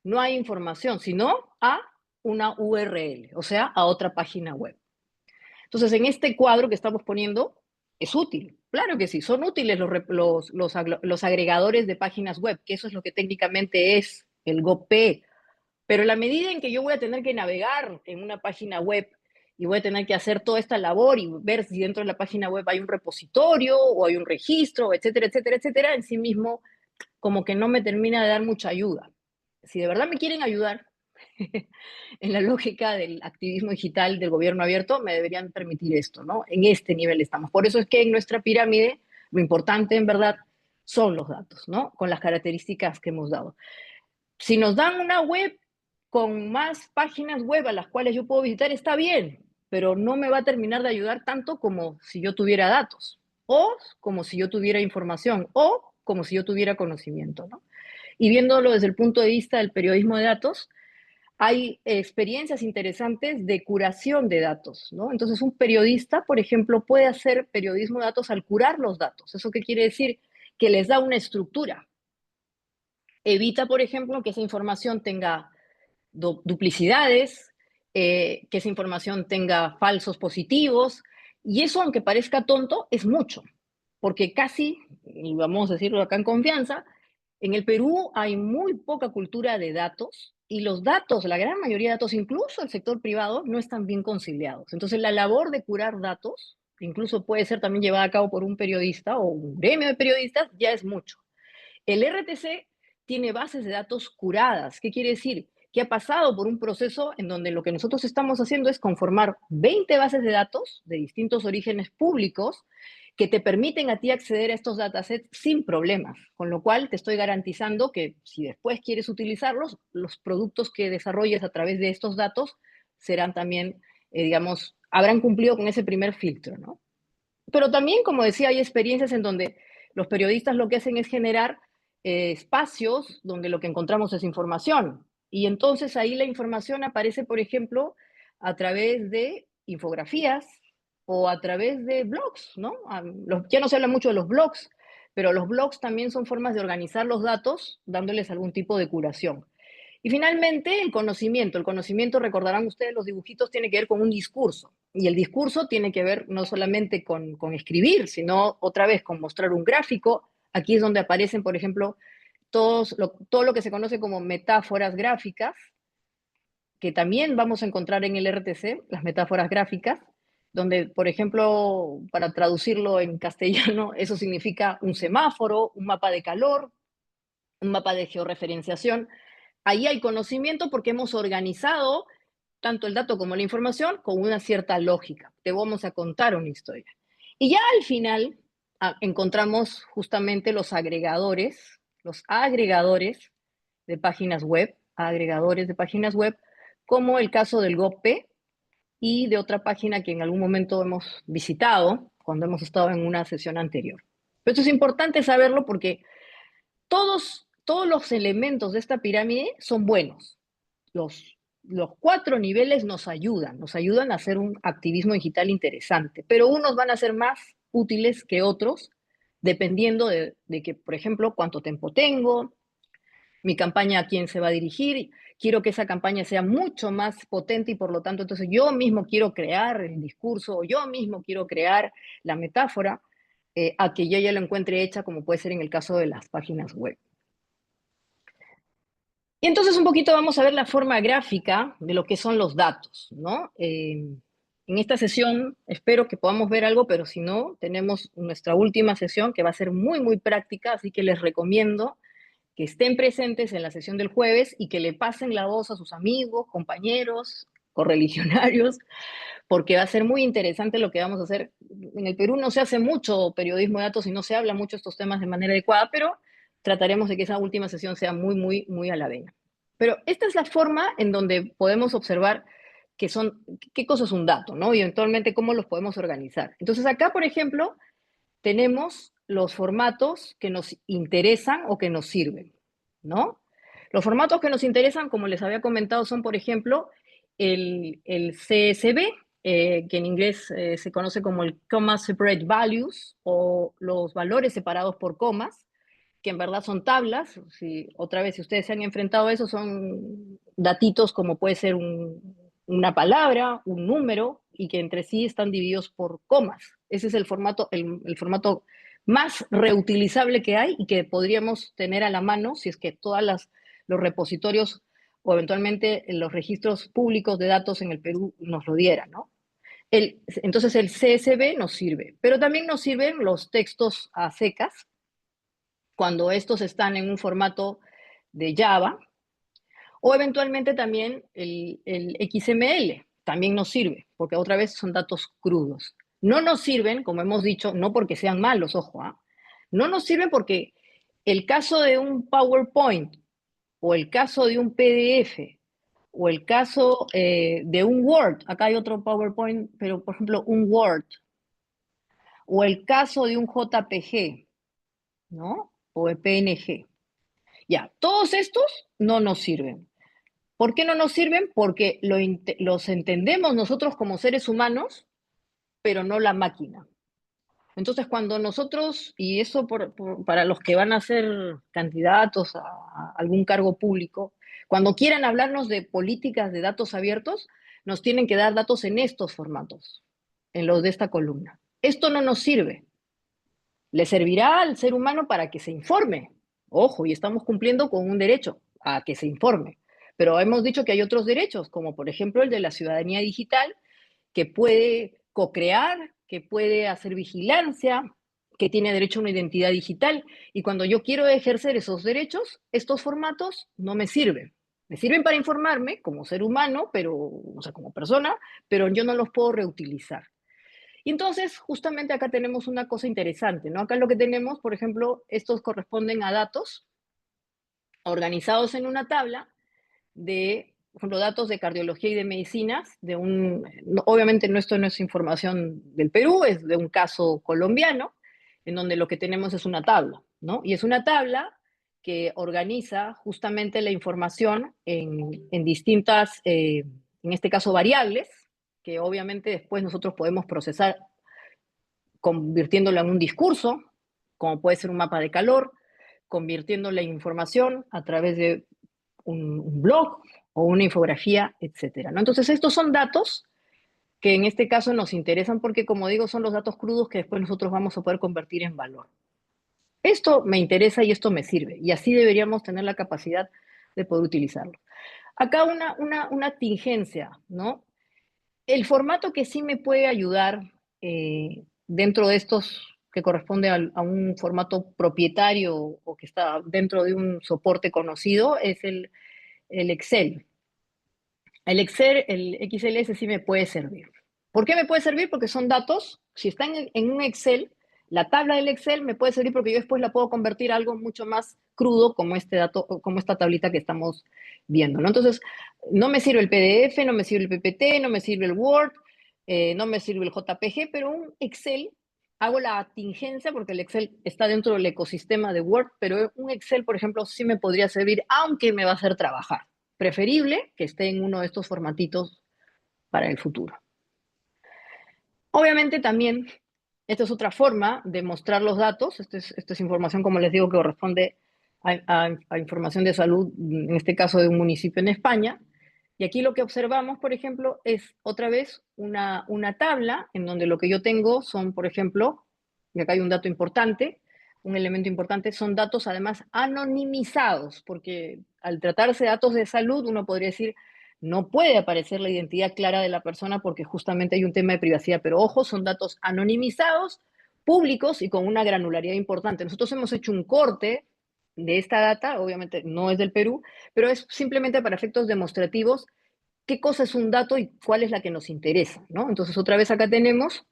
[SPEAKER 1] no a información, sino a una URL, o sea, a otra página web. Entonces, en este cuadro que estamos poniendo, es útil. Claro que sí, son útiles los agregadores de páginas web, que eso es lo que técnicamente es el GoP. Pero la medida en que yo voy a tener que navegar en una página web y voy a tener que hacer toda esta labor y ver si dentro de la página web hay un repositorio o hay un registro, etcétera, etcétera, etcétera, en sí mismo como que no me termina de dar mucha ayuda. Si de verdad me quieren ayudar en la lógica del activismo digital del gobierno abierto, me deberían permitir esto, ¿no? En este nivel estamos. Por eso es que en nuestra pirámide lo importante en verdad son los datos, ¿no? Con las características que hemos dado. Si nos dan una web con más páginas web a las cuales yo puedo visitar, está bien, pero no me va a terminar de ayudar tanto como si yo tuviera datos, o como si yo tuviera información, o como si yo tuviera conocimiento, ¿no? Y viéndolo desde el punto de vista del periodismo de datos, hay experiencias interesantes de curación de datos, ¿no? Entonces, un periodista, por ejemplo, puede hacer periodismo de datos al curar los datos. ¿Eso qué quiere decir? Que les da una estructura. Evita, por ejemplo, que esa información tenga duplicidades, que esa información tenga falsos positivos, y eso, aunque parezca tonto, es mucho, porque casi, y vamos a decirlo acá en confianza, en el Perú hay muy poca cultura de datos y los datos, la gran mayoría de datos, incluso el sector privado, no están bien conciliados. Entonces, la labor de curar datos, incluso puede ser también llevada a cabo por un periodista o un gremio de periodistas, ya es mucho. El RTC tiene bases de datos curadas. ¿Qué quiere decir? Que ha pasado por un proceso en donde lo que nosotros estamos haciendo es conformar 20 bases de datos de distintos orígenes públicos que te permiten a ti acceder a estos datasets sin problemas, con lo cual te estoy garantizando que si después quieres utilizarlos, los productos que desarrolles a través de estos datos serán también, digamos, habrán cumplido con ese primer filtro, ¿no? Pero también, como decía, hay experiencias en donde los periodistas lo que hacen es generar espacios donde lo que encontramos es información. Y entonces ahí la información aparece, por ejemplo, a través de infografías o a través de blogs, ¿no? Ya no se habla mucho de los blogs, pero los blogs también son formas de organizar los datos dándoles algún tipo de curación. Y finalmente, el conocimiento. El conocimiento, recordarán ustedes, los dibujitos tiene que ver con un discurso. Y el discurso tiene que ver no solamente con escribir, sino otra vez con mostrar un gráfico. Aquí es donde aparecen, por ejemplo, todo lo que se conoce como metáforas gráficas, que también vamos a encontrar en el RTC, las metáforas gráficas, donde, por ejemplo, para traducirlo en castellano, eso significa un semáforo, un mapa de calor, un mapa de georreferenciación. Ahí hay conocimiento porque hemos organizado tanto el dato como la información con una cierta lógica. Te vamos a contar una historia. Y ya al final encontramos justamente los agregadores de páginas web, como el caso del GOP y de otra página que en algún momento hemos visitado cuando hemos estado en una sesión anterior. Pero esto es importante saberlo porque todos los elementos de esta pirámide son buenos. Los 4 niveles nos ayudan a hacer un activismo digital interesante, pero unos van a ser más útiles que otros, dependiendo de que, por ejemplo, cuánto tiempo tengo, mi campaña a quién se va a dirigir, quiero que esa campaña sea mucho más potente y por lo tanto, entonces yo mismo quiero crear el discurso, o yo mismo quiero crear la metáfora, a que yo ya lo encuentre hecha, como puede ser en el caso de las páginas web. Y entonces un poquito vamos a ver la forma gráfica de lo que son los datos, ¿no? En esta sesión espero que podamos ver algo, pero si no, tenemos nuestra última sesión que va a ser muy, muy práctica, así que les recomiendo que estén presentes en la sesión del jueves y que le pasen la voz a sus amigos, compañeros, correligionarios, porque va a ser muy interesante lo que vamos a hacer. En el Perú no se hace mucho periodismo de datos y no se habla mucho de estos temas de manera adecuada, pero trataremos de que esa última sesión sea muy, muy, muy a la vena. Pero esta es la forma en donde podemos observar qué cosa es un dato, ¿no? Y eventualmente cómo los podemos organizar. Entonces acá, por ejemplo, tenemos los formatos que nos interesan o que nos sirven, ¿no? Los formatos que nos interesan, como les había comentado, son, por ejemplo, el CSV, que en inglés se conoce como el Comma Separate Values, o los valores separados por comas, que en verdad son tablas. Otra vez, si ustedes se han enfrentado a eso, son datitos como puede ser una palabra, un número, y que entre sí están divididos por comas. Ese es el formato más reutilizable que hay y que podríamos tener a la mano si es que los repositorios o eventualmente los registros públicos de datos en el Perú nos lo dieran, ¿no? Entonces el CSV nos sirve, pero también nos sirven los textos a secas, cuando estos están en un formato de Java, o eventualmente también el XML también nos sirve, porque otra vez son datos crudos. No nos sirven, como hemos dicho, no porque sean malos, ojo, ¿eh? No nos sirven porque el caso de un PowerPoint, o el caso de un PDF, o el caso de un Word, acá hay otro PowerPoint, pero por ejemplo un Word, o el caso de un JPG, ¿no? O el PNG. Ya, todos estos no nos sirven. ¿Por qué no nos sirven? Porque los entendemos nosotros como seres humanos, pero no la máquina. Entonces, cuando nosotros, y eso para los que van a ser candidatos a algún cargo público, cuando quieran hablarnos de políticas de datos abiertos, nos tienen que dar datos en estos formatos, en los de esta columna. Esto no nos sirve. Le servirá al ser humano para que se informe. Ojo, y estamos cumpliendo con un derecho a que se informe. Pero hemos dicho que hay otros derechos, como por ejemplo el de la ciudadanía digital, que puede co-crear, que puede hacer vigilancia, que tiene derecho a una identidad digital. Y cuando yo quiero ejercer esos derechos, estos formatos no me sirven. Me sirven para informarme como ser humano, pero, o sea, como persona, pero yo no los puedo reutilizar. Y entonces, justamente acá tenemos una cosa interesante, ¿no? Acá lo que tenemos, por ejemplo, estos corresponden a datos organizados en una tabla de, por ejemplo, datos de cardiología y de medicinas, obviamente esto no es información del Perú, es de un caso colombiano, en donde lo que tenemos es una tabla, ¿no? Y es una tabla que organiza justamente la información en distintas, en este caso, variables, que obviamente después nosotros podemos procesar convirtiéndolo en un discurso, como puede ser un mapa de calor, convirtiendo la información a través de un blog o una infografía, etcétera, ¿no? Entonces, estos son datos que en este caso nos interesan porque, como digo, son los datos crudos que después nosotros vamos a poder convertir en valor. Esto me interesa y esto me sirve, y así deberíamos tener la capacidad de poder utilizarlo. Acá una tingencia, ¿no? El formato que sí me puede ayudar dentro de estos que corresponde a un formato propietario o que está dentro de un soporte conocido es el Excel. El Excel, el XLS sí me puede servir. ¿Por qué me puede servir? Porque son datos, si están en un Excel, La tabla del Excel me puede servir porque yo después la puedo convertir a algo mucho más crudo como este dato, como esta tablita que estamos viendo, ¿no? Entonces, no me sirve el PDF, no me sirve el PPT, no me sirve el Word, no me sirve el JPG, pero un Excel, hago la tingencia porque el Excel está dentro del ecosistema de Word, pero un Excel, por ejemplo, sí me podría servir, aunque me va a hacer trabajar. Preferible que esté en uno de estos formatitos para el futuro. Obviamente también, esta es otra forma de mostrar los datos. Esta es información, como les digo, que corresponde a información de salud, en este caso de un municipio en España. Y aquí lo que observamos, por ejemplo, es otra vez una tabla en donde lo que yo tengo son, por ejemplo, y acá hay un dato importante, un elemento importante, son datos además anonimizados, porque al tratarse de datos de salud, uno podría decir, no puede aparecer la identidad clara de la persona porque justamente hay un tema de privacidad, pero ojo, son datos anonimizados, públicos y con una granularidad importante. Nosotros hemos hecho un corte de esta data, obviamente no es del Perú, pero es simplemente para efectos demostrativos qué cosa es un dato y cuál es la que nos interesa, ¿no? Entonces, otra vez acá tenemos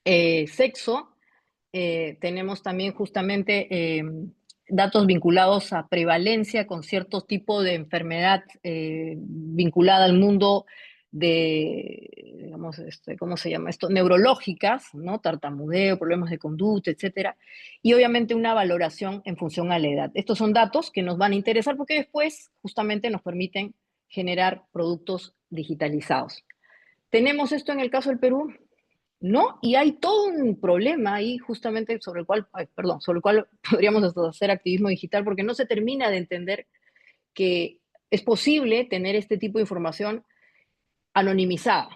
[SPEAKER 1] sexo, tenemos también justamente datos vinculados a prevalencia con cierto tipo de enfermedad vinculada al mundo de, digamos, ¿cómo se llama esto? Neurológicas, ¿no? Tartamudeo, problemas de conducta, etcétera. Y obviamente una valoración en función a la edad. Estos son datos que nos van a interesar porque después justamente nos permiten generar productos digitalizados. ¿Tenemos esto en el caso del Perú? No, y hay todo un problema ahí justamente sobre el cual, perdón, sobre el cual podríamos hasta hacer activismo digital porque no se termina de entender que es posible tener este tipo de información anonimizada,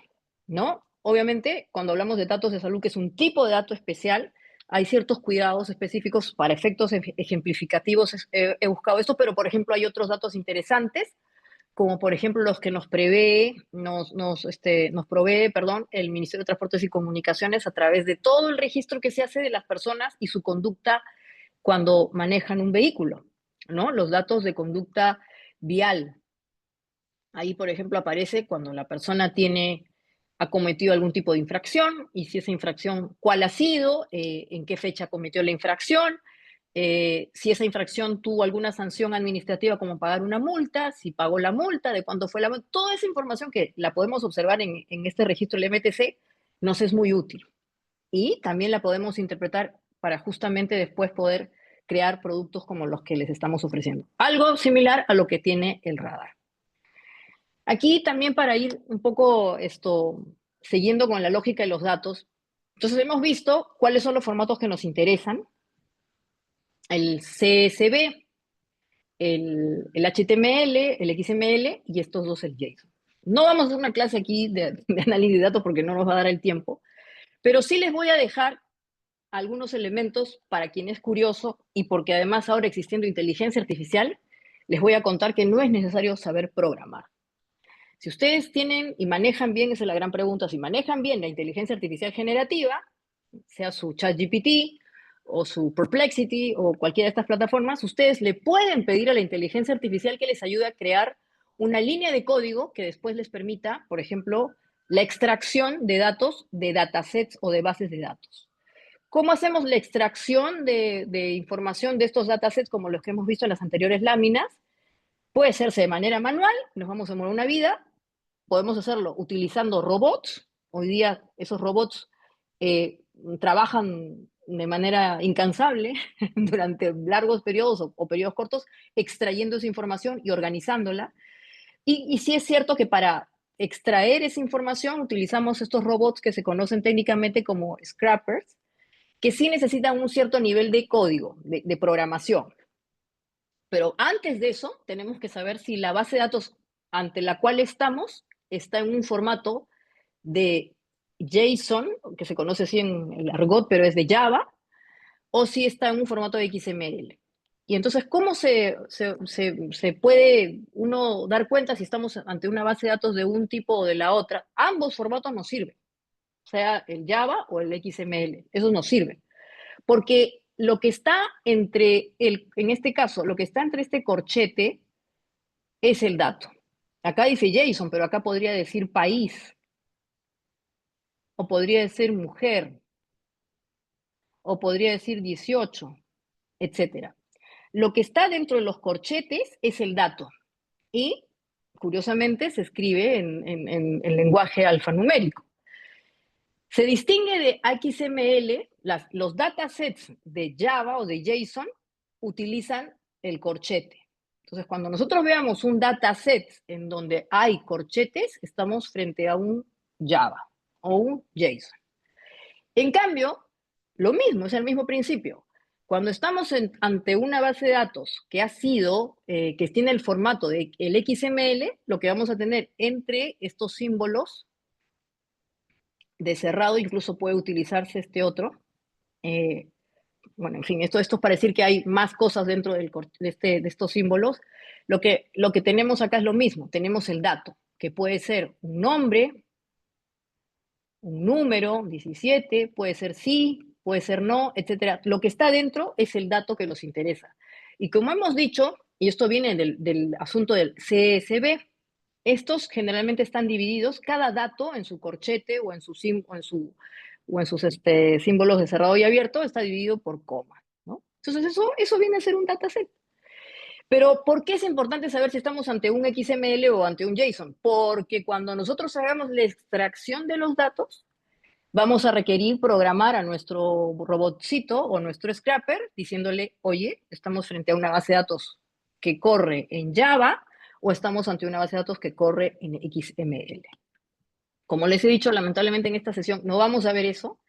[SPEAKER 1] ¿no? Obviamente, cuando hablamos de datos de salud, que es un tipo de dato especial, hay ciertos cuidados específicos para efectos ejemplificativos. He buscado esto, pero por ejemplo hay otros datos interesantes como por ejemplo los que nos provee, perdón, el Ministerio de Transportes y Comunicaciones a través de todo el registro que se hace de las personas y su conducta cuando manejan un vehículo, ¿no? Los datos de conducta vial. Ahí, por ejemplo, aparece cuando la persona ha cometido algún tipo de infracción y si esa infracción, cuál ha sido, en qué fecha cometió la infracción, si esa infracción tuvo alguna sanción administrativa como pagar una multa, si pagó la multa, de cuánto fue la multa, toda esa información que la podemos observar en este registro del MTC nos es muy útil. Y también la podemos interpretar para justamente después poder crear productos como los que les estamos ofreciendo. Algo similar a lo que tiene el radar. Aquí también para ir un poco siguiendo con la lógica de los datos, entonces hemos visto cuáles son los formatos que nos interesan, el CSV, el HTML, el XML y estos dos el JSON. No vamos a hacer una clase aquí de análisis de datos porque no nos va a dar el tiempo, pero sí les voy a dejar algunos elementos para quien es curioso y porque además ahora existiendo inteligencia artificial, les voy a contar que no es necesario saber programar. Si ustedes tienen y manejan bien, esa es la gran pregunta, si manejan bien la inteligencia artificial generativa, sea su ChatGPT o su Perplexity o cualquiera de estas plataformas, ustedes le pueden pedir a la inteligencia artificial que les ayude a crear una línea de código que después les permita, por ejemplo, la extracción de datos de datasets o de bases de datos. ¿Cómo hacemos la extracción de información de estos datasets como los que hemos visto en las anteriores láminas? Puede hacerse de manera manual, nos vamos a demorar una vida, podemos hacerlo utilizando robots. Hoy día esos robots trabajan de manera incansable durante largos periodos o periodos cortos, extrayendo esa información y organizándola. Y sí es cierto que para extraer esa información utilizamos estos robots que se conocen técnicamente como scrappers, que sí necesitan un cierto nivel de código, de programación. Pero antes de eso, tenemos que saber si la base de datos ante la cual estamos está en un formato de JSON, que se conoce así en el argot, pero es de Java, o si está en un formato de XML. Y entonces, ¿cómo se puede uno dar cuenta si estamos ante una base de datos de un tipo o de la otra? Ambos formatos nos sirven, sea el Java o el XML, esos nos sirven. Porque lo que está en este caso, lo que está entre este corchete es el dato. Acá dice JSON, pero acá podría decir país o podría decir mujer. o podría decir 18, etcétera. Lo que está dentro de los corchetes es el dato y, curiosamente, se escribe en lenguaje alfanumérico. Se distingue de XML, los datasets de Java o de JSON utilizan el corchete. Entonces, cuando nosotros veamos un dataset en donde hay corchetes, estamos frente a un Java o un JSON. En cambio, lo mismo, es el mismo principio. Cuando estamos ante una base de datos que ha sido, que tiene el formato del XML, lo que vamos a tener entre estos símbolos de cerrado, incluso puede utilizarse este otro. Bueno, en fin, esto es para decir que hay más cosas dentro de estos símbolos. Lo que tenemos acá es lo mismo, tenemos el dato, que puede ser un nombre, un número, 17, puede ser sí, puede ser no, etcétera. Lo que está dentro es el dato que nos interesa. Y como hemos dicho, y esto viene del asunto del CSV, estos generalmente están divididos, cada dato en su corchete o en sus símbolos de cerrado y abierto está dividido por comas, ¿no? Entonces eso viene a ser un dataset. Pero ¿por qué es importante saber si estamos ante un XML o ante un JSON? Porque cuando nosotros hagamos la extracción de los datos, vamos a requerir programar a nuestro robotcito o nuestro scrapper diciéndole, oye, estamos frente a una base de datos que corre en Java o estamos ante una base de datos que corre en XML. Como les he dicho, lamentablemente en esta sesión no vamos a ver eso.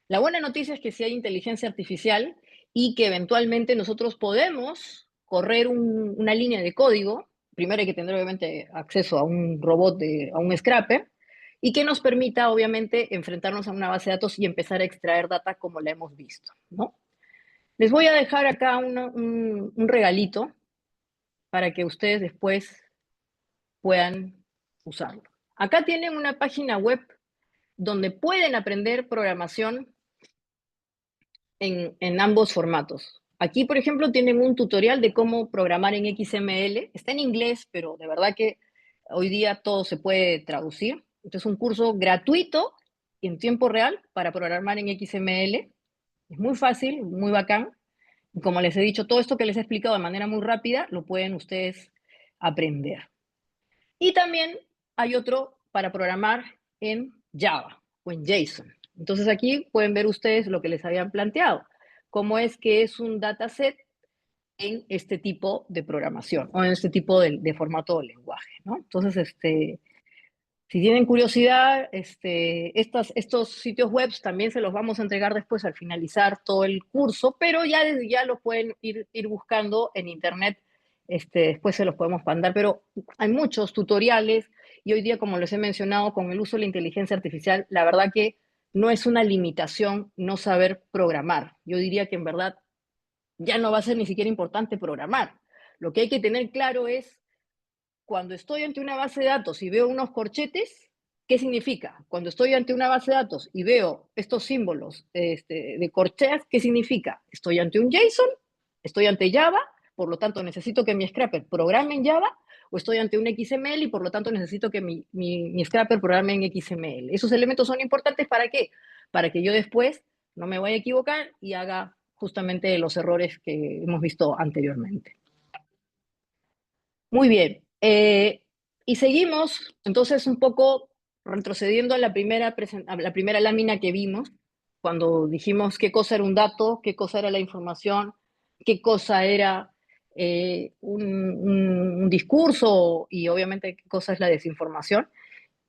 [SPEAKER 1] La buena noticia es que sí hay inteligencia artificial y que eventualmente nosotros podemos correr una línea de código. Primero hay que tener obviamente acceso a un robot, a un scrapper, y que nos permita obviamente enfrentarnos a una base de datos y empezar a extraer data como la hemos visto, ¿no? Les voy a dejar acá un regalito para que ustedes después puedan usarlo. Acá tienen una página web donde pueden aprender programación en ambos formatos. Aquí, por ejemplo, tienen un tutorial de cómo programar en XML. Está en inglés, pero de verdad que hoy día todo se puede traducir. Este es un curso gratuito en tiempo real para programar en XML. Es muy fácil, muy bacán. Y como les he dicho, todo esto que les he explicado de manera muy rápida, lo pueden ustedes aprender. Y también hay otro para programar en Java o en JSON. Entonces aquí pueden ver ustedes lo que les habían planteado, cómo es que es un dataset en este tipo de programación o en este tipo de formato de lenguaje, ¿no? Entonces, si tienen curiosidad, estos sitios web también se los vamos a entregar después al finalizar todo el curso, pero ya lo pueden ir buscando en internet, después se los podemos mandar, pero hay muchos tutoriales y hoy día, como les he mencionado, con el uso de la inteligencia artificial, la verdad que no es una limitación no saber programar. Yo diría que en verdad ya no va a ser ni siquiera importante programar. Lo que hay que tener claro es cuando estoy ante una base de datos y veo unos corchetes, ¿qué significa? Cuando estoy ante una base de datos y veo estos símbolos de corcheas, ¿qué significa? Estoy ante un JSON, estoy ante Java, por lo tanto necesito que mi scrapper programe en Java, o estoy ante un XML y por lo tanto necesito que mi scrapper programe en XML. Esos elementos son importantes ¿para qué? Para que yo después no me vaya a equivocar y haga justamente los errores que hemos visto anteriormente. Muy bien. Y seguimos, entonces, un poco retrocediendo a a la primera lámina que vimos, cuando dijimos qué cosa era un dato, qué cosa era la información, qué cosa era un discurso y obviamente qué cosa es la desinformación.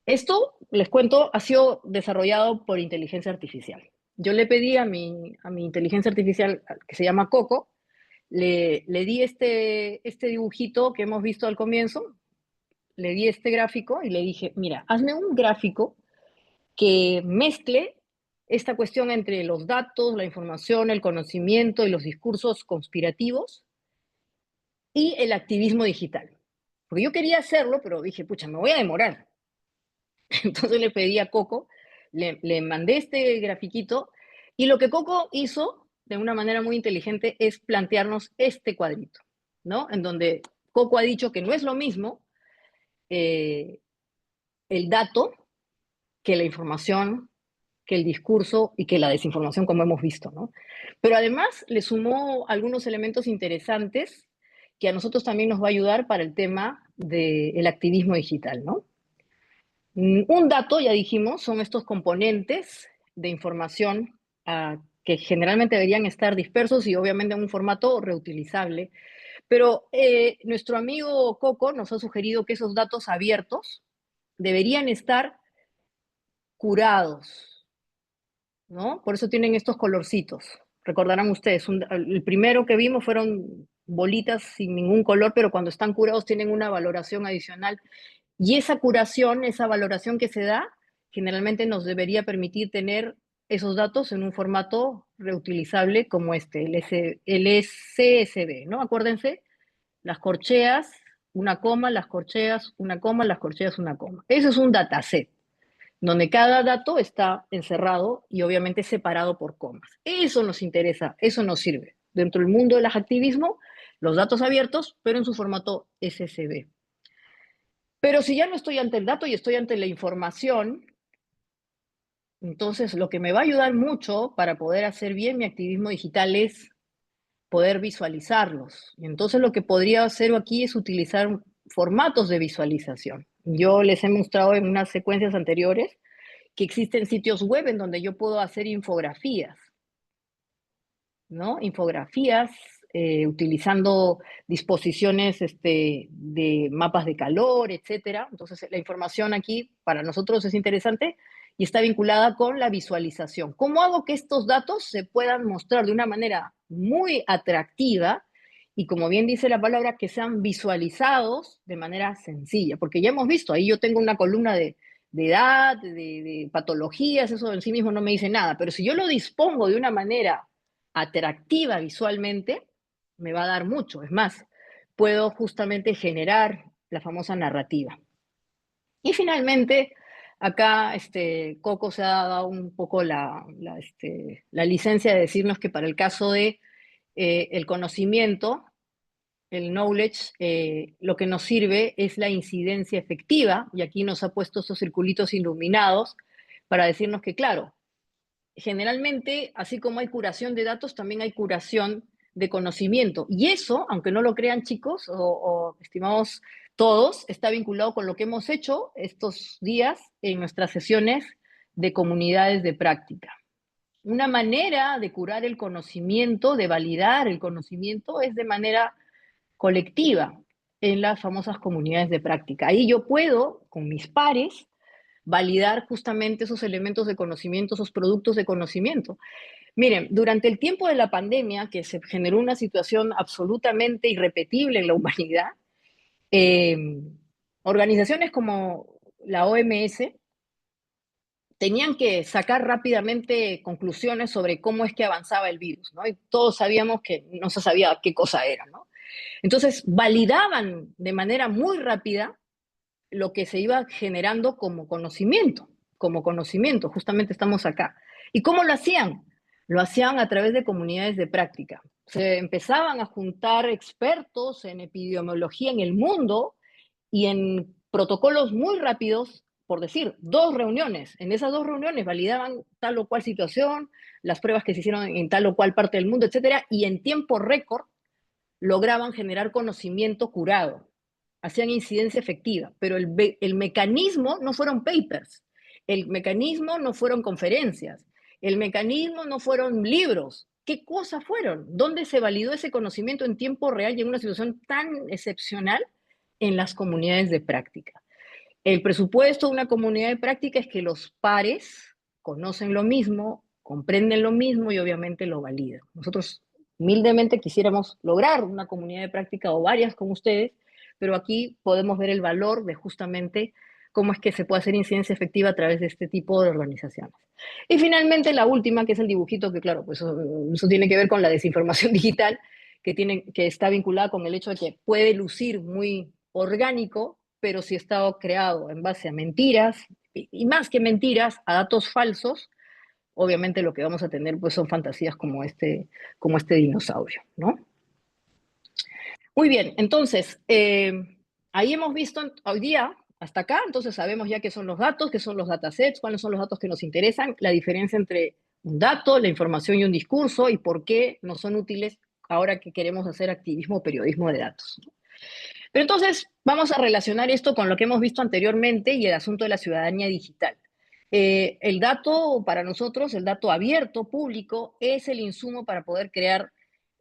[SPEAKER 1] Esto, les cuento, ha sido desarrollado por inteligencia artificial. Yo le pedí a mi inteligencia artificial, que se llama Coco, le di este dibujito que hemos visto al comienzo, le di este gráfico y le dije, mira, hazme un gráfico que mezcle esta cuestión entre los datos, la información, el conocimiento y los discursos conspirativos y el activismo digital. Porque yo quería hacerlo, pero dije, pucha, me voy a demorar. Entonces le pedí a Coco, le mandé este grafiquito y lo que Coco hizo de una manera muy inteligente es plantearnos este cuadrito, ¿no? En donde Coco ha dicho que no es lo mismo el dato que la información, que el discurso y que la desinformación, como hemos visto, ¿no? Pero además le sumó algunos elementos interesantes que a nosotros también nos va a ayudar para el tema del activismo digital, ¿no? Un dato, ya dijimos, son estos componentes de información que generalmente deberían estar dispersos y obviamente en un formato reutilizable. Pero nuestro amigo Coco nos ha sugerido que esos datos abiertos deberían estar curados, ¿no? Por eso tienen estos colorcitos. Recordarán ustedes, el primero que vimos fueron bolitas sin ningún color, pero cuando están curados tienen una valoración adicional. Y esa curación, esa valoración que se da, generalmente nos debería permitir tener esos datos en un formato reutilizable como este, el CSV, ¿no? Acuérdense, las corcheas, una coma, las corcheas, una coma, las corcheas, una coma. Eso es un dataset, donde cada dato está encerrado y obviamente separado por comas. Eso nos interesa, eso nos sirve. Dentro del mundo del activismo, los datos abiertos, pero en su formato SSV. Pero si ya no estoy ante el dato y estoy ante la información, entonces lo que me va a ayudar mucho para poder hacer bien mi activismo digital es poder visualizarlos. Y entonces lo que podría hacer aquí es utilizar formatos de visualización. Yo les he mostrado en unas secuencias anteriores que existen sitios web en donde yo puedo hacer infografías, ¿no? Infografías utilizando disposiciones de mapas de calor, etcétera. Entonces, la información aquí para nosotros es interesante y está vinculada con la visualización. ¿Cómo hago que estos datos se puedan mostrar de una manera muy atractiva y, como bien dice la palabra, que sean visualizados de manera sencilla? Porque ya hemos visto, ahí yo tengo una columna de edad, de patologías, eso en sí mismo no me dice nada, pero si yo lo dispongo de una manera atractiva visualmente, me va a dar mucho. Es más, puedo justamente generar la famosa narrativa. Y finalmente, acá Coco se ha dado un poco la licencia de decirnos que para el caso de el conocimiento, el knowledge, lo que nos sirve es la incidencia efectiva, y aquí nos ha puesto estos circulitos iluminados para decirnos que, claro, generalmente, así como hay curación de datos, también hay curación de conocimiento. Y eso, aunque no lo crean chicos o estimados todos, está vinculado con lo que hemos hecho estos días en nuestras sesiones de comunidades de práctica. Una manera de curar el conocimiento, de validar el conocimiento, es de manera colectiva en las famosas comunidades de práctica. Ahí yo puedo, con mis pares, validar justamente esos elementos de conocimiento, esos productos de conocimiento. Miren, durante el tiempo de la pandemia, que se generó una situación absolutamente irrepetible en la humanidad, eh, organizaciones como la OMS tenían que sacar rápidamente conclusiones sobre cómo es que avanzaba el virus, ¿no? Y todos sabíamos que no se sabía qué cosa era, ¿no? Entonces, validaban de manera muy rápida lo que se iba generando como conocimiento, justamente estamos acá. ¿Y cómo lo hacían? Lo hacían a través de comunidades de práctica. Se empezaban a juntar expertos en epidemiología en el mundo y en protocolos muy rápidos, por decir, 2 reuniones. En esas 2 reuniones validaban tal o cual situación, las pruebas que se hicieron en tal o cual parte del mundo, etcétera, y en tiempo récord lograban generar conocimiento curado, hacían incidencia efectiva, pero el mecanismo no fueron papers, el mecanismo no fueron conferencias, el mecanismo no fueron libros. ¿Qué cosas fueron? ¿Dónde se validó ese conocimiento en tiempo real y en una situación tan excepcional? En las comunidades de práctica. El presupuesto de una comunidad de práctica es que los pares conocen lo mismo, comprenden lo mismo y obviamente lo validan. Nosotros humildemente quisiéramos lograr una comunidad de práctica o varias como ustedes, pero aquí podemos ver el valor de justamente cómo es que se puede hacer incidencia efectiva a través de este tipo de organizaciones. Y finalmente la última, que es el dibujito, que claro, pues eso tiene que ver con la desinformación digital, que está vinculada con el hecho de que puede lucir muy orgánico, pero si está creado en base a mentiras, y más que mentiras, a datos falsos, obviamente lo que vamos a tener pues son fantasías como este dinosaurio, ¿no? Muy bien, entonces, ahí hemos visto hoy día Hasta acá, entonces sabemos ya qué son los datos, qué son los datasets, cuáles son los datos que nos interesan, la diferencia entre un dato, la información y un discurso y por qué nos son útiles ahora que queremos hacer activismo o periodismo de datos. Pero entonces vamos a relacionar esto con lo que hemos visto anteriormente y el asunto de la ciudadanía digital. El dato para nosotros, el dato abierto, público, es el insumo para poder crear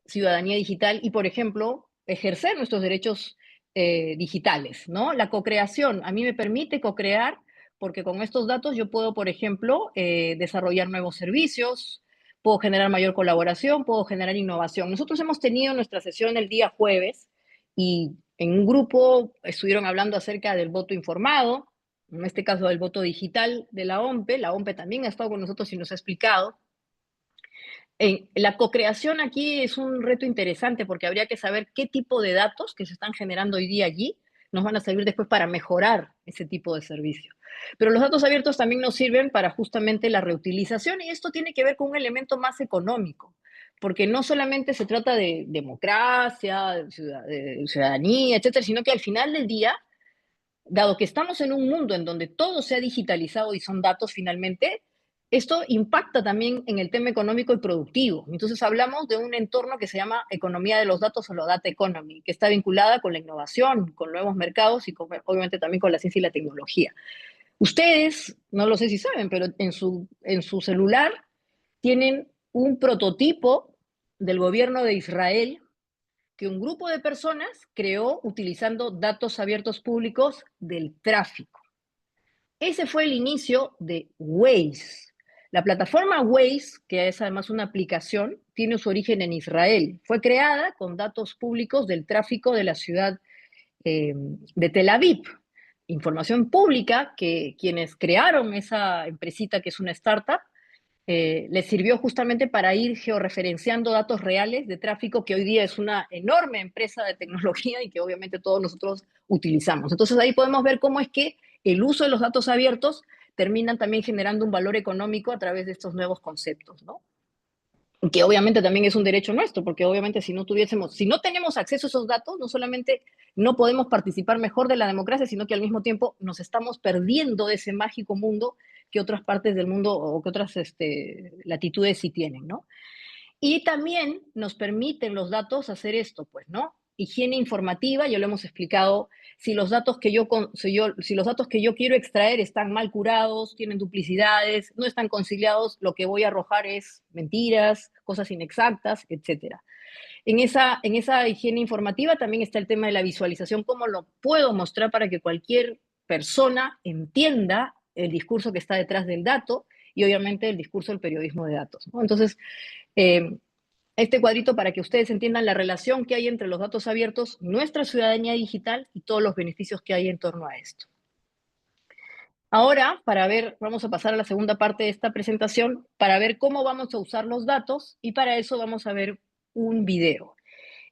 [SPEAKER 1] ciudadanía digital y, por ejemplo, ejercer nuestros derechos digitales, ¿no? La cocreación a mí me permite cocrear porque con estos datos yo puedo, por ejemplo, desarrollar nuevos servicios, puedo generar mayor colaboración, puedo generar innovación. Nosotros hemos tenido nuestra sesión el día jueves y en un grupo estuvieron hablando acerca del voto informado, en este caso del voto digital de la OMPE. La OMPE también ha estado con nosotros y nos ha explicado la cocreación aquí es un reto interesante porque habría que saber qué tipo de datos que se están generando hoy día allí nos van a servir después para mejorar ese tipo de servicio. Pero los datos abiertos también nos sirven para justamente la reutilización y esto tiene que ver con un elemento más económico, porque no solamente se trata de democracia, de ciudadanía, etcétera, sino que al final del día, dado que estamos en un mundo en donde todo se ha digitalizado y son datos finalmente, esto impacta también en el tema económico y productivo. Entonces hablamos de un entorno que se llama economía de los datos o la data economy, que está vinculada con la innovación, con nuevos mercados y obviamente también con la ciencia y la tecnología. Ustedes, no lo sé si saben, pero en su celular tienen un prototipo del gobierno de Israel que un grupo de personas creó utilizando datos abiertos públicos del tráfico. Ese fue el inicio de Waze. La plataforma Waze, que es además una aplicación, tiene su origen en Israel. Fue creada con datos públicos del tráfico de la ciudad de Tel Aviv. Información pública que quienes crearon esa empresita, que es una startup, les sirvió justamente para ir georreferenciando datos reales de tráfico que hoy día es una enorme empresa de tecnología y que obviamente todos nosotros utilizamos. Entonces ahí podemos ver cómo es que el uso de los datos abiertos terminan también generando un valor económico a través de estos nuevos conceptos, ¿no? Que obviamente también es un derecho nuestro, porque obviamente si no tenemos acceso a esos datos, no solamente no podemos participar mejor de la democracia, sino que al mismo tiempo nos estamos perdiendo de ese mágico mundo que otras partes del mundo o que otras latitudes sí tienen, ¿no? Y también nos permiten los datos hacer esto, pues, ¿no? Higiene informativa, ya lo hemos explicado, si los datos que si los datos que yo quiero extraer están mal curados, tienen duplicidades, no están conciliados, lo que voy a arrojar es mentiras, cosas inexactas, etcétera. En esa higiene informativa también está el tema de la visualización, cómo lo puedo mostrar para que cualquier persona entienda el discurso que está detrás del dato y obviamente el discurso del periodismo de datos, ¿no? Entonces, eh, este cuadrito para que ustedes entiendan la relación que hay entre los datos abiertos, nuestra ciudadanía digital y todos los beneficios que hay en torno a esto. Ahora, vamos a pasar a la segunda parte de esta presentación para ver cómo vamos a usar los datos y para eso vamos a ver un video.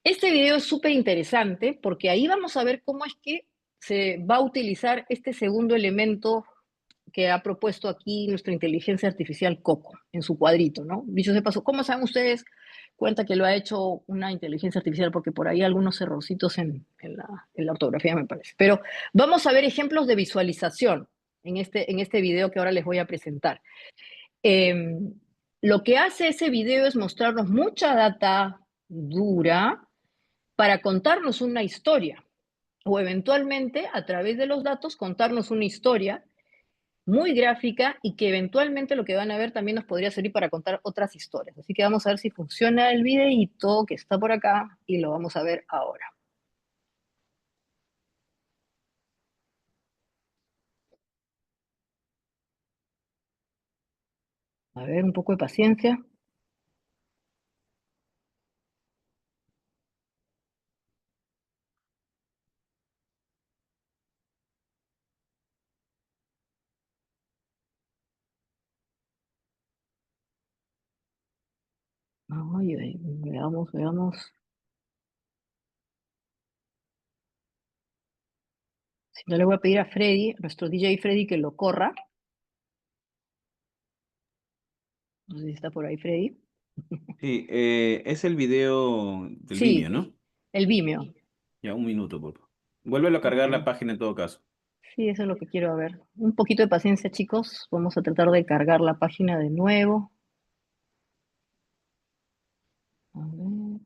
[SPEAKER 1] Este video es súper interesante porque ahí vamos a ver cómo es que se va a utilizar este segundo elemento que ha propuesto aquí nuestra inteligencia artificial Coco en su cuadrito, ¿no? Dicho de paso, ¿cómo saben ustedes cuenta que lo ha hecho una inteligencia artificial? Porque por ahí hay algunos errorcitos en la ortografía, me parece. Pero vamos a ver ejemplos de visualización en este video que ahora les voy a presentar. Eh, lo que hace ese video es mostrarnos mucha data dura para contarnos una historia o eventualmente a través de los datos contarnos una historia muy gráfica y que eventualmente lo que van a ver también nos podría servir para contar otras historias. Así que vamos a ver si funciona el videíto que está por acá y lo vamos a ver ahora. A ver, un poco de paciencia. Ay, ay, veamos, veamos. Si no, le voy a pedir a Freddy, nuestro DJ Freddy, que lo corra. No sé si está por ahí Freddy.
[SPEAKER 2] Sí, es el video del Vimeo,
[SPEAKER 1] Sí,
[SPEAKER 2] ¿no?
[SPEAKER 1] el Vimeo.
[SPEAKER 2] Ya, un minuto, por favor. Vuélvelo a
[SPEAKER 1] A
[SPEAKER 2] cargar la
[SPEAKER 1] ver,
[SPEAKER 2] página en todo caso.
[SPEAKER 1] Sí, eso es lo que quiero ver. Un poquito de paciencia, chicos. Vamos a tratar de cargar la página de nuevo. A ver.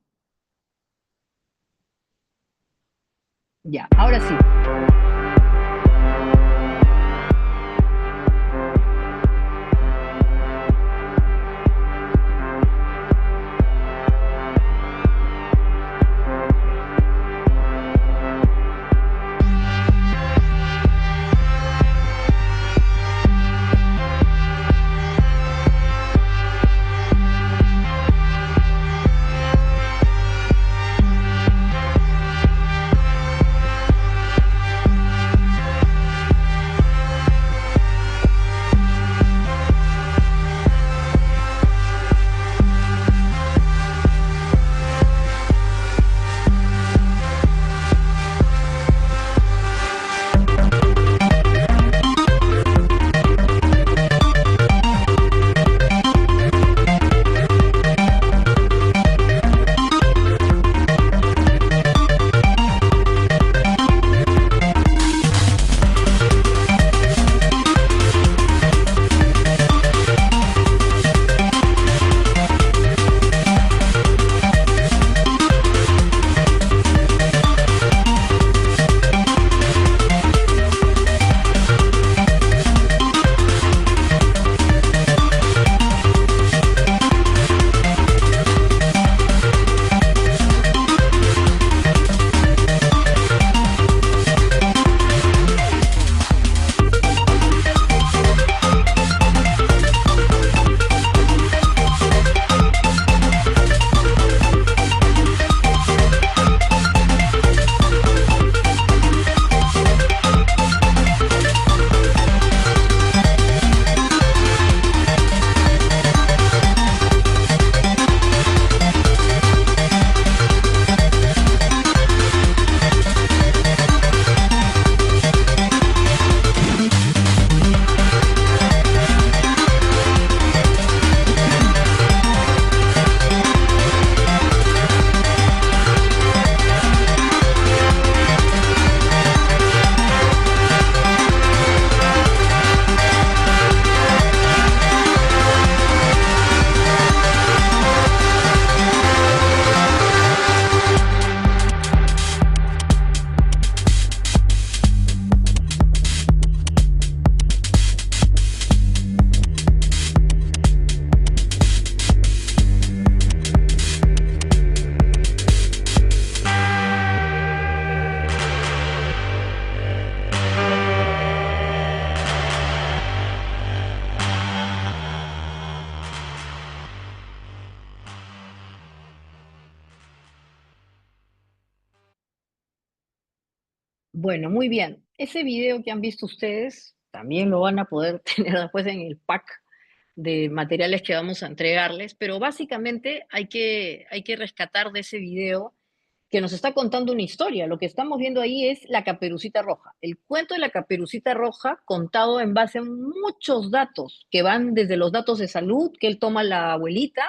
[SPEAKER 1] Ya, ahora sí. Bueno, muy bien. Ese video que han visto ustedes también lo van a poder tener después en el pack de materiales que vamos a entregarles, pero básicamente hay que rescatar de ese video que nos está contando una historia. Lo que estamos viendo ahí es la Caperucita Roja, el cuento de la Caperucita Roja contado en base a muchos datos que van desde los datos de salud que él toma la abuelita,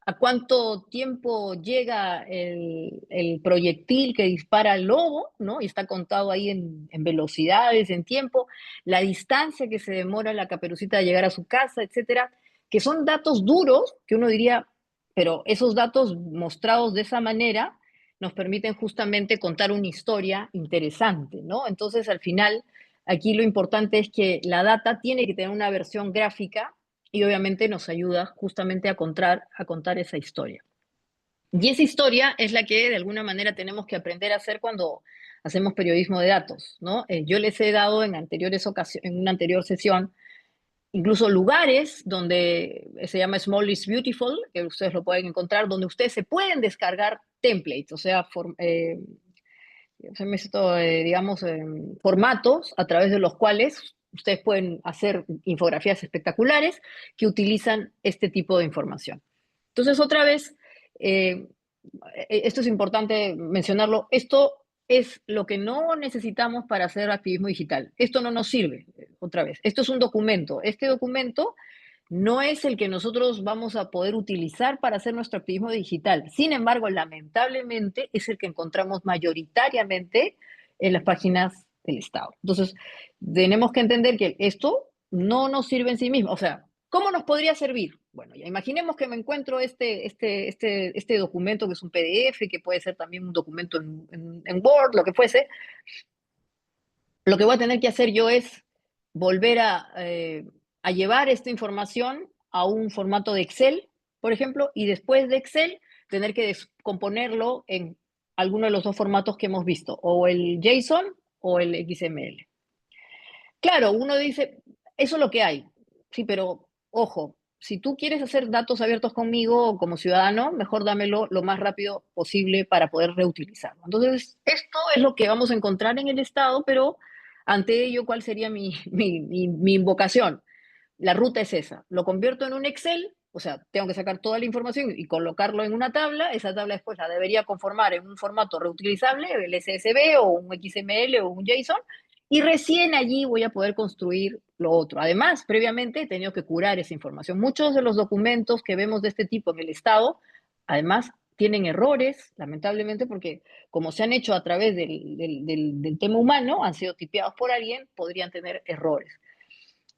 [SPEAKER 1] a cuánto tiempo llega el proyectil que dispara el lobo, ¿no? Y está contado ahí en velocidades, en tiempo, la distancia que se demora la Caperucita de llegar a su casa, etcétera, que son datos duros que uno diría, pero esos datos mostrados de esa manera nos permiten justamente contar una historia interesante, ¿no? Entonces, al final, aquí lo importante es que la data tiene que tener una versión gráfica y obviamente nos ayuda justamente a contar esa historia. Y esa historia es la que de alguna manera tenemos que aprender a hacer cuando hacemos periodismo de datos, ¿no? Yo les he dado en una anterior sesión, incluso lugares donde se llama Small is Beautiful, que ustedes lo pueden encontrar, donde ustedes se pueden descargar templates, o sea, digamos, formatos a través de los cuales ustedes pueden hacer infografías espectaculares que utilizan este tipo de información. Entonces, otra vez, eh, esto es importante mencionarlo, esto es lo que no necesitamos para hacer activismo digital. Esto no nos sirve, otra vez. Esto es un documento. Este documento no es el que nosotros vamos a poder utilizar para hacer nuestro activismo digital. Sin embargo, lamentablemente, es el que encontramos mayoritariamente en las páginas del Estado. Entonces, tenemos que entender que esto no nos sirve en sí mismo. O sea, ¿cómo nos podría servir? Bueno, ya imaginemos que me encuentro este documento que es un PDF, que puede ser también un documento en Word, lo que fuese. Lo que voy a tener que hacer yo es volver a llevar esta información a un formato de Excel, por ejemplo, y después de Excel tener que descomponerlo en alguno de los dos formatos que hemos visto, o el JSON o el XML. Claro, uno dice, eso es lo que hay, sí, pero ojo, si tú quieres hacer datos abiertos conmigo como ciudadano, mejor dámelo lo más rápido posible para poder reutilizarlo. Entonces, esto es lo que vamos a encontrar en el Estado, pero ante ello, ¿cuál sería mi invocación? La ruta es esa. Lo convierto en un Excel, o sea, tengo que sacar toda la información y colocarlo en una tabla. Esa tabla después la debería conformar en un formato reutilizable, el SSV o un XML o un JSON, y recién allí voy a poder construir lo otro. Además, previamente he tenido que curar esa información. Muchos de los documentos que vemos de este tipo en el Estado, además, tienen errores, lamentablemente, porque como se han hecho a través del tema humano, han sido tipeados por alguien, podrían tener errores.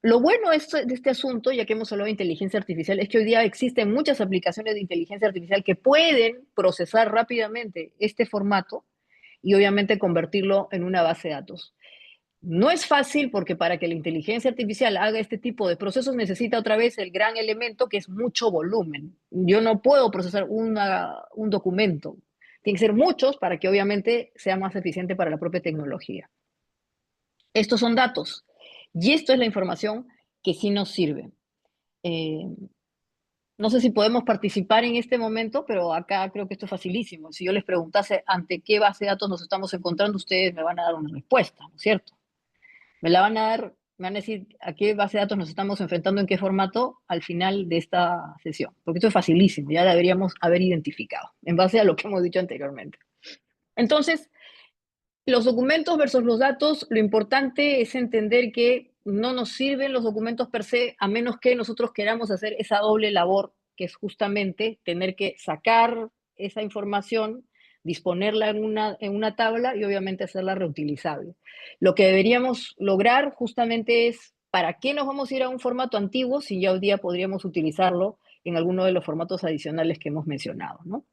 [SPEAKER 1] Lo bueno de este asunto, ya que hemos hablado de inteligencia artificial, es que hoy día existen muchas aplicaciones de inteligencia artificial que pueden procesar rápidamente este formato y obviamente convertirlo en una base de datos. No es fácil porque para que la inteligencia artificial haga este tipo de procesos necesita otra vez el gran elemento que es mucho volumen. Yo no puedo procesar un documento. Tiene que ser muchos para que obviamente sea más eficiente para la propia tecnología. Estos son datos y esto es la información que sí nos sirve. Eh, no sé si podemos participar en este momento, pero acá creo que esto es facilísimo. Si yo les preguntase ante qué base de datos nos estamos encontrando, ustedes me van a dar una respuesta, ¿no es cierto? Me la van a dar, me van a decir a qué base de datos nos estamos enfrentando, en qué formato al final de esta sesión, porque esto es facilísimo, ya deberíamos haber identificado en base a lo que hemos dicho anteriormente. Entonces, los documentos versus los datos, lo importante es entender que no nos sirven los documentos per se, a menos que nosotros queramos hacer esa doble labor, que es justamente tener que sacar esa información, disponerla en una tabla y obviamente hacerla reutilizable. Lo que deberíamos lograr justamente es, ¿para qué nos vamos a ir a un formato antiguo si ya hoy día podríamos utilizarlo en alguno de los formatos adicionales que hemos mencionado, ¿no?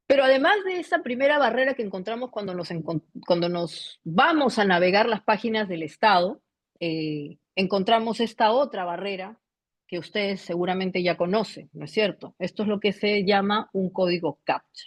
[SPEAKER 1] Pero además de esa primera barrera que encontramos cuando nos vamos a navegar las páginas del Estado, encontramos esta otra barrera que ustedes seguramente ya conocen, ¿no es cierto? Esto es lo que se llama un código CAPTCHA,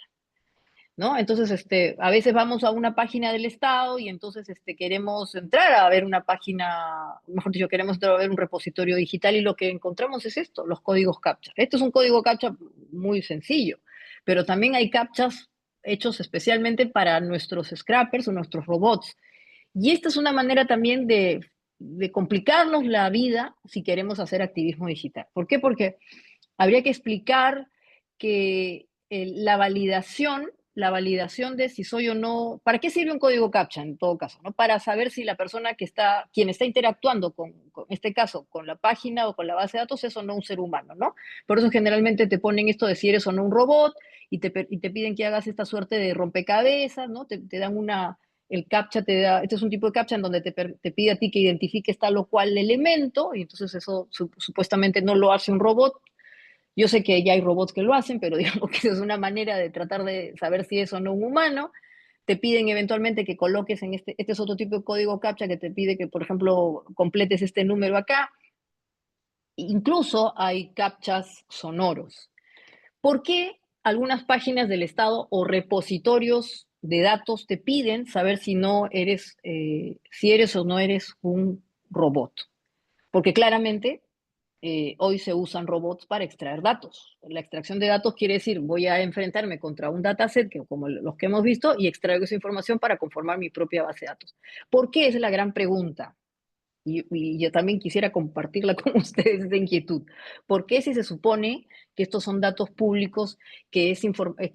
[SPEAKER 1] ¿no? Entonces, a veces vamos a una página del Estado y entonces queremos entrar a ver una página, mejor dicho, queremos entrar a ver un repositorio digital y lo que encontramos es esto, los códigos CAPTCHA. Este es un código CAPTCHA muy sencillo, pero también hay CAPTCHAs hechos especialmente para nuestros scrappers o nuestros robots. Y esta es una manera también de complicarnos la vida si queremos hacer activismo digital. ¿Por qué? Porque habría que explicar que la validación de si soy o no, ¿para qué sirve un código CAPTCHA en todo caso? ¿No? Para saber si la persona quien está interactuando con este caso, con la página o con la base de datos es o no un ser humano, ¿no? Por eso generalmente te ponen esto de si eres o no un robot y te piden que hagas esta suerte de rompecabezas, ¿no? Te dan el CAPTCHA te da, este es un tipo de CAPTCHA en donde te pide a ti que identifiques tal o cual elemento, y entonces eso supuestamente no lo hace un robot. Yo sé que ya hay robots que lo hacen, pero digamos que es una manera de tratar de saber si es o no un humano. Te piden eventualmente que coloques este es otro tipo de código CAPTCHA que te pide que, por ejemplo, completes este número acá. Incluso hay CAPTCHAs sonoros. ¿Por qué algunas páginas del Estado o repositorios de datos te piden saber si eres o no eres un robot? Porque claramente hoy se usan robots para extraer datos. La extracción de datos quiere decir, voy a enfrentarme contra un dataset como los que hemos visto y extraigo esa información para conformar mi propia base de datos. ¿Por qué? Esa es la gran pregunta. Y yo también quisiera compartirla con ustedes esta inquietud. ¿Por qué si se supone que estos son datos públicos, que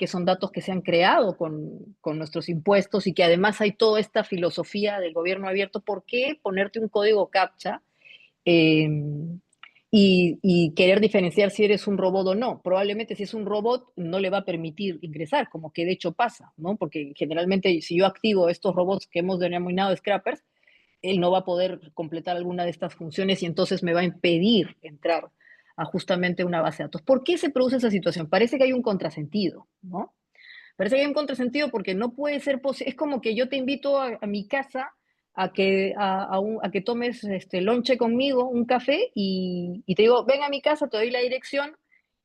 [SPEAKER 1] son datos que se han creado con nuestros impuestos y que además hay toda esta filosofía del gobierno abierto, ¿por qué ponerte un código CAPTCHA? y querer diferenciar si eres un robot o no. Probablemente si es un robot no le va a permitir ingresar, como que de hecho pasa, ¿no? Porque generalmente si yo activo estos robots que hemos denominado scrappers, él no va a poder completar alguna de estas funciones y entonces me va a impedir entrar a justamente una base de datos. ¿Por qué se produce esa situación? Parece que hay un contrasentido, ¿no? Parece que hay un contrasentido porque no puede ser posible. Es como que yo te invito a mi casa a que tomes lonche conmigo, un café, y te digo, ven a mi casa, te doy la dirección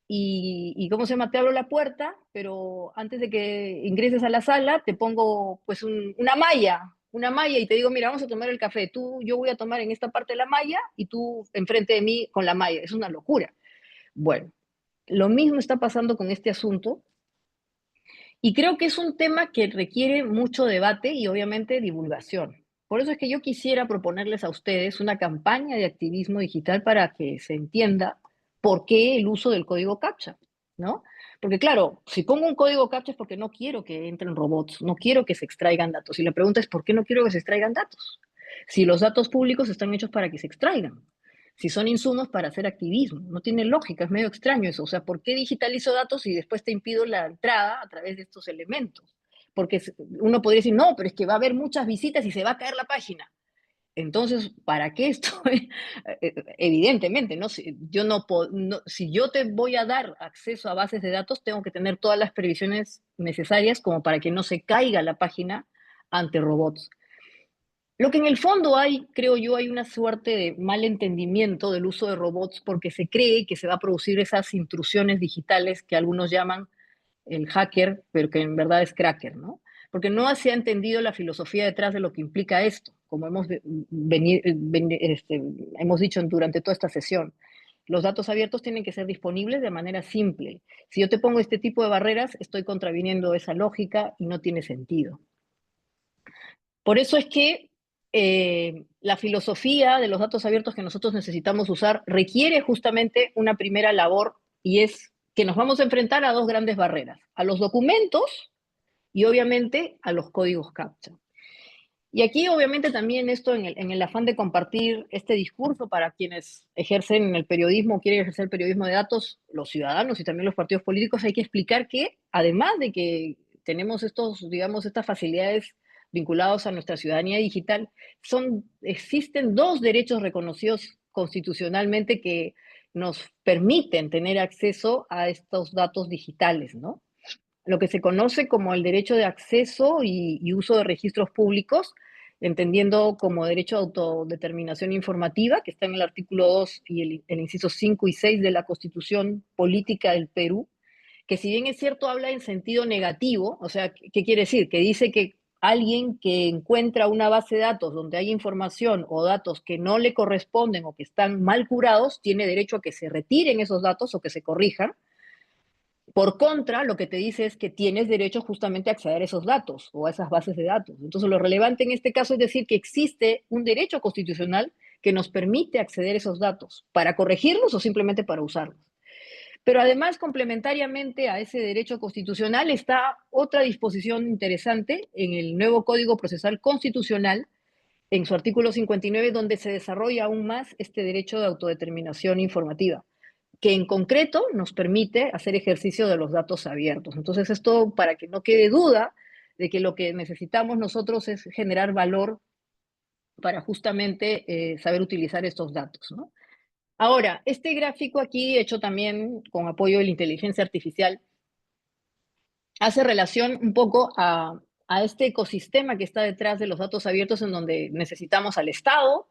[SPEAKER 1] y ¿cómo se llama? Te abro la puerta, pero antes de que ingreses a la sala, te pongo pues una malla y te digo, mira, vamos a tomar el café. Yo voy a tomar en esta parte de la malla y tú enfrente de mí con la malla. Es una locura. Bueno, lo mismo está pasando con este asunto y creo que es un tema que requiere mucho debate y obviamente divulgación. Por eso es que yo quisiera proponerles a ustedes una campaña de activismo digital para que se entienda por qué el uso del código CAPTCHA, ¿no? Porque claro, si pongo un código CAPTCHA es porque no quiero que entren robots, no quiero que se extraigan datos. Y la pregunta es, ¿por qué no quiero que se extraigan datos? Si los datos públicos están hechos para que se extraigan, si son insumos para hacer activismo. No tiene lógica, es medio extraño eso. O sea, ¿por qué digitalizo datos y después te impido la entrada a través de estos elementos? Porque uno podría decir, no, pero es que va a haber muchas visitas y se va a caer la página. Entonces, ¿para qué esto? Evidentemente, ¿no? Si yo te voy a dar acceso a bases de datos, tengo que tener todas las previsiones necesarias como para que no se caiga la página ante robots. Lo que en el fondo hay, creo yo, hay una suerte de mal entendimiento del uso de robots porque se cree que se va a producir esas intrusiones digitales que algunos llaman el hacker, pero que en verdad es cracker, ¿no? Porque no se ha entendido la filosofía detrás de lo que implica esto, como hemos dicho durante toda esta sesión. Los datos abiertos tienen que ser disponibles de manera simple. Si yo te pongo este tipo de barreras, estoy contraviniendo esa lógica y no tiene sentido. Por eso es que la filosofía de los datos abiertos que nosotros necesitamos usar requiere justamente una primera labor y es que nos vamos a enfrentar a dos grandes barreras, a los documentos y obviamente a los códigos CAPTCHA. Y aquí obviamente también esto en el afán de compartir este discurso para quienes ejercen el periodismo, quieren ejercer el periodismo de datos, los ciudadanos y también los partidos políticos, hay que explicar que además de que tenemos estas facilidades vinculados a nuestra ciudadanía digital, existen dos derechos reconocidos constitucionalmente que nos permiten tener acceso a estos datos digitales, ¿no? Lo que se conoce como el derecho de acceso y uso de registros públicos, entendiendo como derecho a autodeterminación informativa, que está en el artículo 2 y el inciso 5 y 6 de la Constitución Política del Perú, que si bien es cierto habla en sentido negativo, o sea, ¿qué quiere decir? Que dice que alguien que encuentra una base de datos donde hay información o datos que no le corresponden o que están mal curados, tiene derecho a que se retiren esos datos o que se corrijan. Por contra, lo que te dice es que tienes derecho justamente a acceder a esos datos o a esas bases de datos. Entonces, lo relevante en este caso es decir que existe un derecho constitucional que nos permite acceder a esos datos para corregirlos o simplemente para usarlos. Pero además, complementariamente a ese derecho constitucional, está otra disposición interesante en el nuevo Código Procesal Constitucional, en su artículo 59, donde se desarrolla aún más este derecho de autodeterminación informativa, que en concreto nos permite hacer ejercicio de los datos abiertos. Entonces, esto para que no quede duda de que lo que necesitamos nosotros es generar valor para justamente saber utilizar estos datos, ¿no? Ahora, este gráfico aquí, hecho también con apoyo de la inteligencia artificial, hace relación un poco a este ecosistema que está detrás de los datos abiertos, en donde necesitamos al Estado,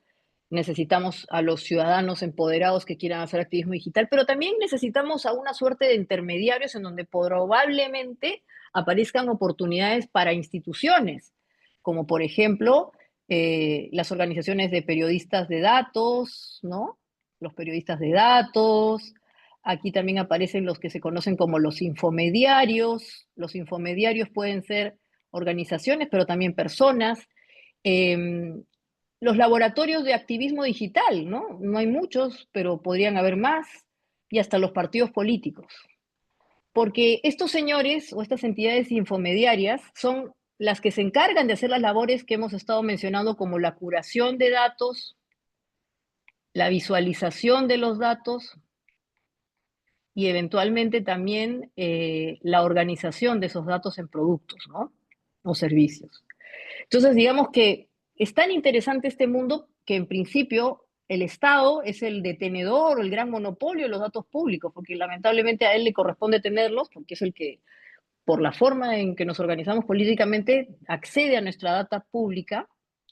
[SPEAKER 1] necesitamos a los ciudadanos empoderados que quieran hacer activismo digital, pero también necesitamos a una suerte de intermediarios en donde probablemente aparezcan oportunidades para instituciones, como por ejemplo las organizaciones de periodistas de datos, ¿no? Los periodistas de datos. Aquí también aparecen los que se conocen como los infomediarios. Los infomediarios pueden ser organizaciones, pero también personas. Eh, los laboratorios de activismo digital, ¿no? No hay muchos, pero podrían haber más, y hasta los partidos políticos. Porque estos señores o estas entidades infomediarias son las que se encargan de hacer las labores que hemos estado mencionando, como la curación de datos, la visualización de los datos y eventualmente también la organización de esos datos en productos, ¿no? O servicios. Entonces, digamos que es tan interesante este mundo que en principio el Estado es el detenedor o el gran monopolio de los datos públicos, porque lamentablemente a él le corresponde tenerlos, porque es el que, por la forma en que nos organizamos políticamente, accede a nuestra data pública,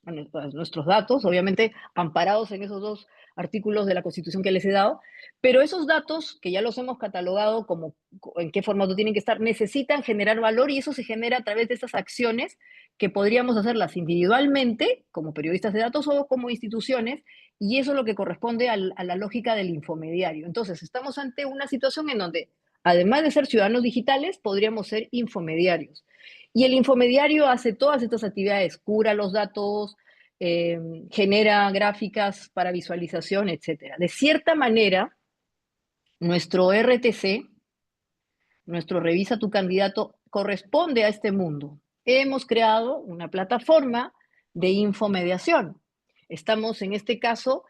[SPEAKER 1] a nuestros datos, obviamente amparados en esos dos artículos de la Constitución que les he dado, pero esos datos, que ya los hemos catalogado como en qué formato tienen que estar, necesitan generar valor y eso se genera a través de estas acciones que podríamos hacerlas individualmente, como periodistas de datos o como instituciones, y eso es lo que corresponde a la lógica del infomediario. Entonces, estamos ante una situación en donde además de ser ciudadanos digitales, podríamos ser infomediarios. Y el infomediario hace todas estas actividades, cura los datos, eh, genera gráficas para visualización, etc. De cierta manera, nuestro RTC, nuestro Revisa tu Candidato, corresponde a este mundo. Hemos creado una plataforma de infomediación. Estamos, en este caso,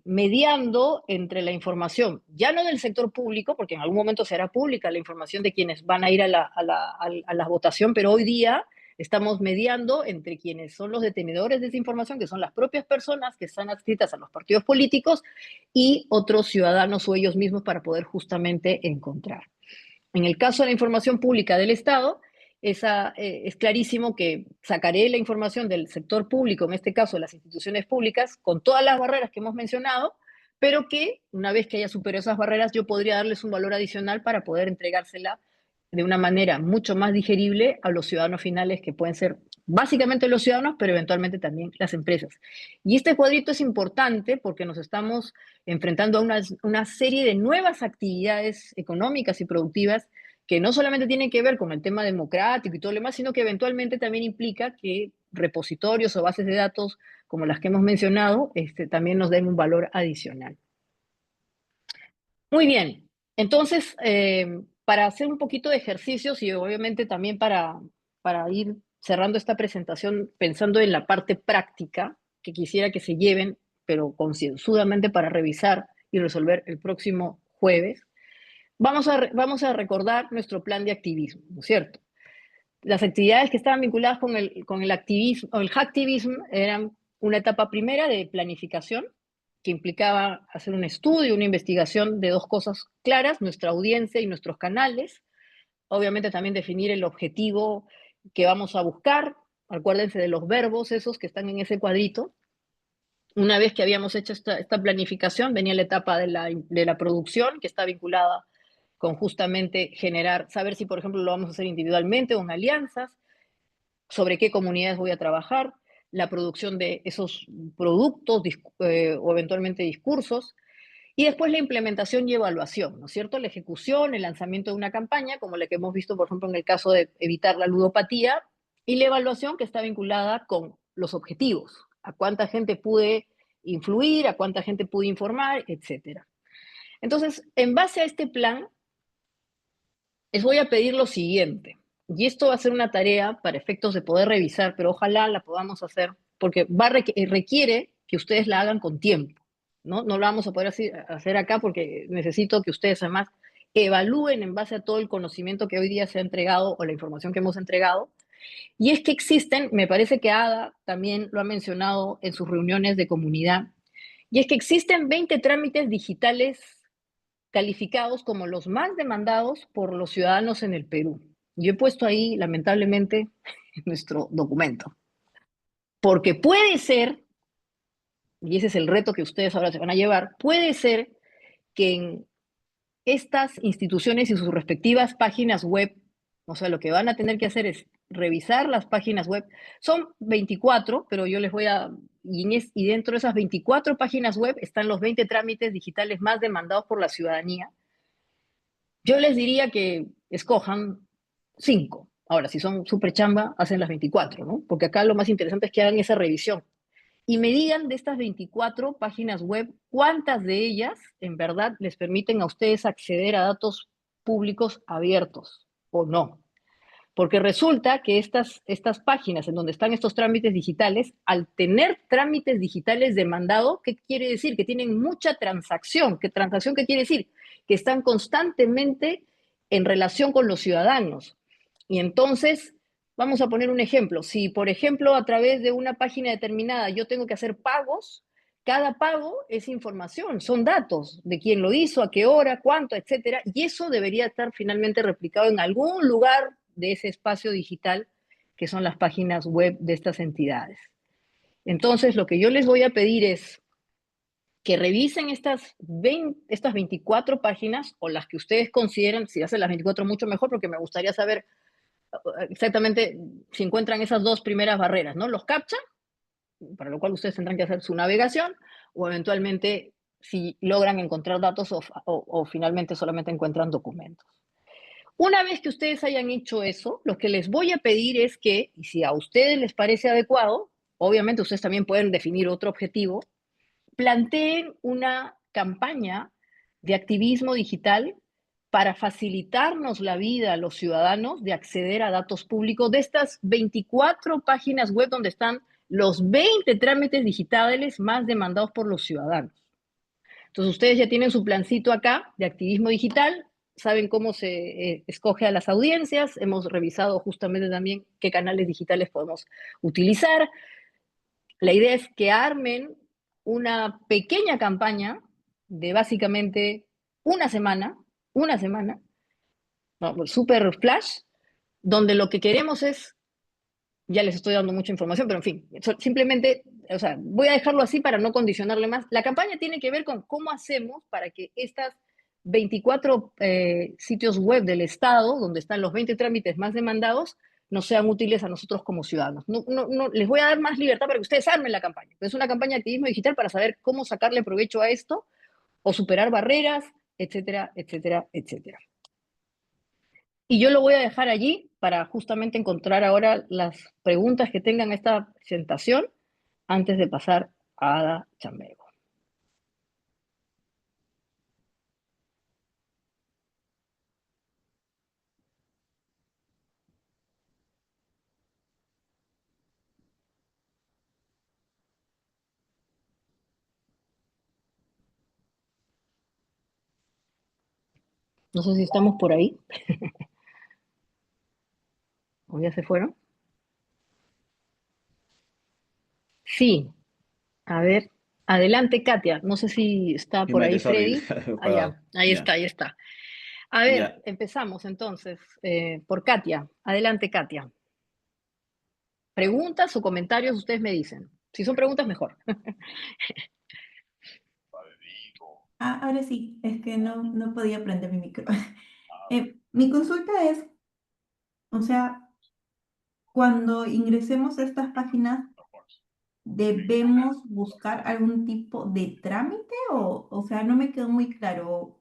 [SPEAKER 1] mediando entre la información, ya no del sector público, porque en algún momento será pública la información de quienes van a ir a la votación, pero hoy día estamos mediando entre quienes son los detenedores de esa información, que son las propias personas que están adscritas a los partidos políticos, y otros ciudadanos o ellos mismos para poder justamente encontrar. En el caso de la información pública del Estado, es clarísimo que sacaré la información del sector público, en este caso de las instituciones públicas, con todas las barreras que hemos mencionado, pero que una vez que haya superado esas barreras, yo podría darles un valor adicional para poder entregársela de una manera mucho más digerible a los ciudadanos finales, que pueden ser básicamente los ciudadanos, pero eventualmente también las empresas. Y este cuadrito es importante porque nos estamos enfrentando a una serie de nuevas actividades económicas y productivas que no solamente tienen que ver con el tema democrático y todo lo demás, sino que eventualmente también implica que repositorios o bases de datos como las que hemos mencionado también nos den un valor adicional. Muy bien, entonces, para hacer un poquito de ejercicios y obviamente también para ir cerrando esta presentación pensando en la parte práctica que quisiera que se lleven, pero concienzudamente para revisar y resolver el próximo jueves, vamos a recordar nuestro plan de activismo, ¿no es cierto? Las actividades que estaban vinculadas con el activismo, o el hacktivismo, eran una etapa primera de planificación, que implicaba hacer un estudio, una investigación de dos cosas claras, nuestra audiencia y nuestros canales. Obviamente también definir el objetivo que vamos a buscar. Acuérdense de los verbos esos que están en ese cuadrito. Una vez que habíamos hecho esta planificación, venía la etapa de la producción, que está vinculada con justamente saber si, por ejemplo, lo vamos a hacer individualmente o en alianzas, sobre qué comunidades voy a trabajar, la producción de esos productos o eventualmente discursos, y después la implementación y evaluación, ¿no es cierto? La ejecución, el lanzamiento de una campaña, como la que hemos visto, por ejemplo, en el caso de evitar la ludopatía, y la evaluación que está vinculada con los objetivos, a cuánta gente pude influir, a cuánta gente pude informar, etc. Entonces, en base a este plan, les voy a pedir lo siguiente, y esto va a ser una tarea para efectos de poder revisar, pero ojalá la podamos hacer, porque requiere que ustedes la hagan con tiempo, ¿no? No lo vamos a poder hacer acá porque necesito que ustedes además evalúen en base a todo el conocimiento que hoy día se ha entregado o la información que hemos entregado. Y es que existen, me parece que Ada también lo ha mencionado en sus reuniones de comunidad, y es que existen 20 trámites digitales calificados como los más demandados por los ciudadanos en el Perú. Yo he puesto ahí, lamentablemente, nuestro documento. Porque puede ser, y ese es el reto que ustedes ahora se van a llevar, puede ser que en estas instituciones y sus respectivas páginas web, o sea, lo que van a tener que hacer es revisar las páginas web. Son 24, pero yo les voy a... Y dentro de esas 24 páginas web están los 20 trámites digitales más demandados por la ciudadanía. Yo les diría que escojan 5. Ahora, si son súper chamba, hacen las 24, ¿no? Porque acá lo más interesante es que hagan esa revisión. Y me digan de estas 24 páginas web, cuántas de ellas en verdad les permiten a ustedes acceder a datos públicos abiertos o no. Porque resulta que estas páginas en donde están estos trámites digitales, al tener trámites digitales demandado, ¿qué quiere decir? Que tienen mucha transacción. ¿Qué transacción qué quiere decir? Que están constantemente en relación con los ciudadanos. Y entonces, vamos a poner un ejemplo. Si, por ejemplo, a través de una página determinada yo tengo que hacer pagos, cada pago es información, son datos de quién lo hizo, a qué hora, cuánto, etcétera, y eso debería estar finalmente replicado en algún lugar de ese espacio digital que son las páginas web de estas entidades. Entonces, lo que yo les voy a pedir es que revisen estas 24 páginas o las que ustedes consideren, si hacen las 24 mucho mejor, porque me gustaría saber exactamente si encuentran esas dos primeras barreras, ¿no? Los CAPTCHA, para lo cual ustedes tendrán que hacer su navegación, o eventualmente si logran encontrar datos o finalmente solamente encuentran documentos. Una vez que ustedes hayan hecho eso, lo que les voy a pedir es que, y si a ustedes les parece adecuado, obviamente ustedes también pueden definir otro objetivo, planteen una campaña de activismo digital para facilitarnos la vida a los ciudadanos de acceder a datos públicos de estas 24 páginas web donde están los 20 trámites digitales más demandados por los ciudadanos. Entonces, ustedes ya tienen su plancito acá de activismo digital, saben cómo se escoge a las audiencias, hemos revisado justamente también qué canales digitales podemos utilizar. La idea es que armen una pequeña campaña de básicamente una semana, no, super flash, donde lo que queremos es, ya les estoy dando mucha información, pero en fin, simplemente, o sea, voy a dejarlo así para no condicionarle más. La campaña tiene que ver con cómo hacemos para que estas 24 sitios web del Estado, donde están los 20 trámites más demandados, nos sean útiles a nosotros como ciudadanos. No, les voy a dar más libertad para que ustedes armen la campaña. Es una campaña de activismo digital para saber cómo sacarle provecho a esto o superar barreras, etcétera, etcétera, etcétera. Y yo lo voy a dejar allí para justamente encontrar ahora las preguntas que tengan esta presentación antes de pasar a Ada Chamego. No sé si estamos por ahí o ya se fueron. Sí, a ver, adelante Katia. No sé si está por ahí
[SPEAKER 2] Sorry,
[SPEAKER 1] Freddy. Ah,
[SPEAKER 2] parado.
[SPEAKER 1] ya, ahí está,
[SPEAKER 2] Ya,
[SPEAKER 1] ahí está. A ver,
[SPEAKER 2] ya.
[SPEAKER 1] empezamos entonces por Katia. Adelante Katia. Preguntas o comentarios ustedes me dicen. Si son preguntas, mejor.
[SPEAKER 3] Ahora sí, es que no podía prender mi micro. Mi consulta es, o sea, cuando ingresemos a estas páginas, ¿debemos buscar algún tipo de trámite o sea, no me quedó muy claro?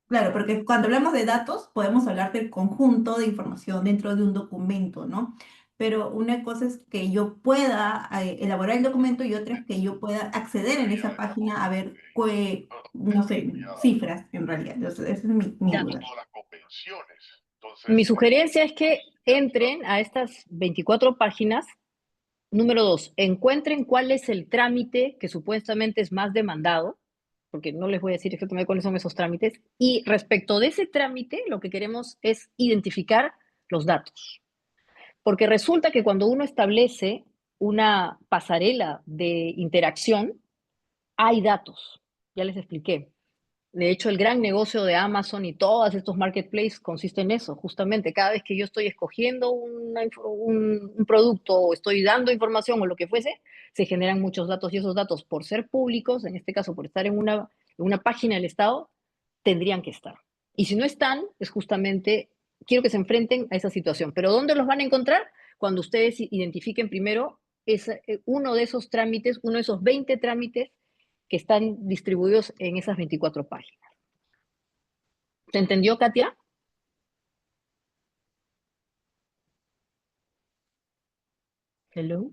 [SPEAKER 3] Claro, porque cuando hablamos de datos, podemos hablar del conjunto de información dentro de un documento, ¿no? Pero una cosa es que yo pueda elaborar el documento y otra es que yo pueda acceder en esa página a ver, no sé, cifras en realidad. Entonces, esa es mi
[SPEAKER 1] Ya.
[SPEAKER 3] duda.
[SPEAKER 1] Mi sugerencia es que entren a estas 24 páginas. Número dos, encuentren cuál es el trámite que supuestamente es más demandado, porque no les voy a decir exactamente cuáles son esos trámites. Y respecto de ese trámite, lo que queremos es identificar los datos. Porque resulta que cuando uno establece una pasarela de interacción, hay datos. Ya les expliqué. De hecho, el gran negocio de Amazon y todos estos marketplaces consiste en eso, justamente. Cada vez que yo estoy escogiendo un producto o estoy dando información o lo que fuese, se generan muchos datos y esos datos, por ser públicos, en este caso por estar en una página del Estado, tendrían que estar. Y si no están, es justamente, quiero que se enfrenten a esa situación. Pero ¿dónde los van a encontrar? Cuando ustedes identifiquen primero uno de esos trámites, uno de esos 20 trámites que están distribuidos en esas 24 páginas. ¿Se entendió, Katia? Hello.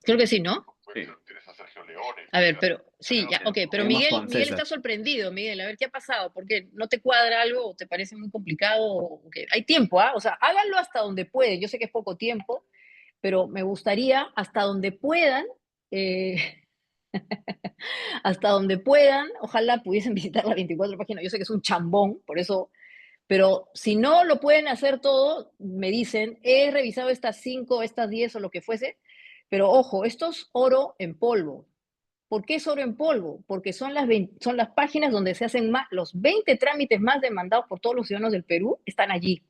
[SPEAKER 1] Creo que sí, ¿no?
[SPEAKER 2] Sí.
[SPEAKER 1] A ver, pero sí, ya, ok, pero
[SPEAKER 2] Vamos
[SPEAKER 1] Miguel,
[SPEAKER 2] con
[SPEAKER 1] Miguel
[SPEAKER 2] César.
[SPEAKER 1] está sorprendido, Miguel, a ver qué ha pasado, porque no te cuadra algo o te parece muy complicado, o que hay tiempo, ¿ah? O sea, háganlo hasta donde pueden. Yo sé que es poco tiempo, pero me gustaría hasta donde puedan, eh, hasta donde puedan, ojalá pudiesen visitar las 24 páginas. Yo sé que es un chambón, por eso, pero si no lo pueden hacer todo, me dicen, he revisado estas 5, estas 10 o lo que fuese, pero ojo, esto es oro en polvo. ¿Por qué es oro en polvo? Porque son las páginas donde se hacen más, los 20 trámites más demandados por todos los ciudadanos del Perú están allí.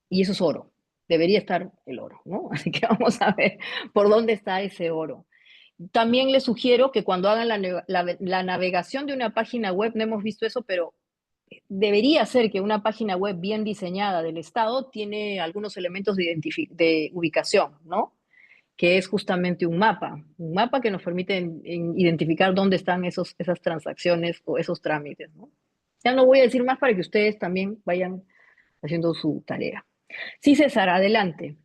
[SPEAKER 1] Y eso es oro. Debería estar el oro, ¿no? Así que vamos a ver por dónde está ese oro. También les sugiero que cuando hagan la navegación de una página web, no hemos visto eso, pero debería ser que una página web bien diseñada del Estado tiene algunos elementos de ubicación, ¿no? Que es justamente un mapa que nos permite identificar dónde están esas transacciones o esos trámites, ¿no? Ya no voy a decir más para que ustedes también vayan haciendo su tarea. Sí, César, adelante.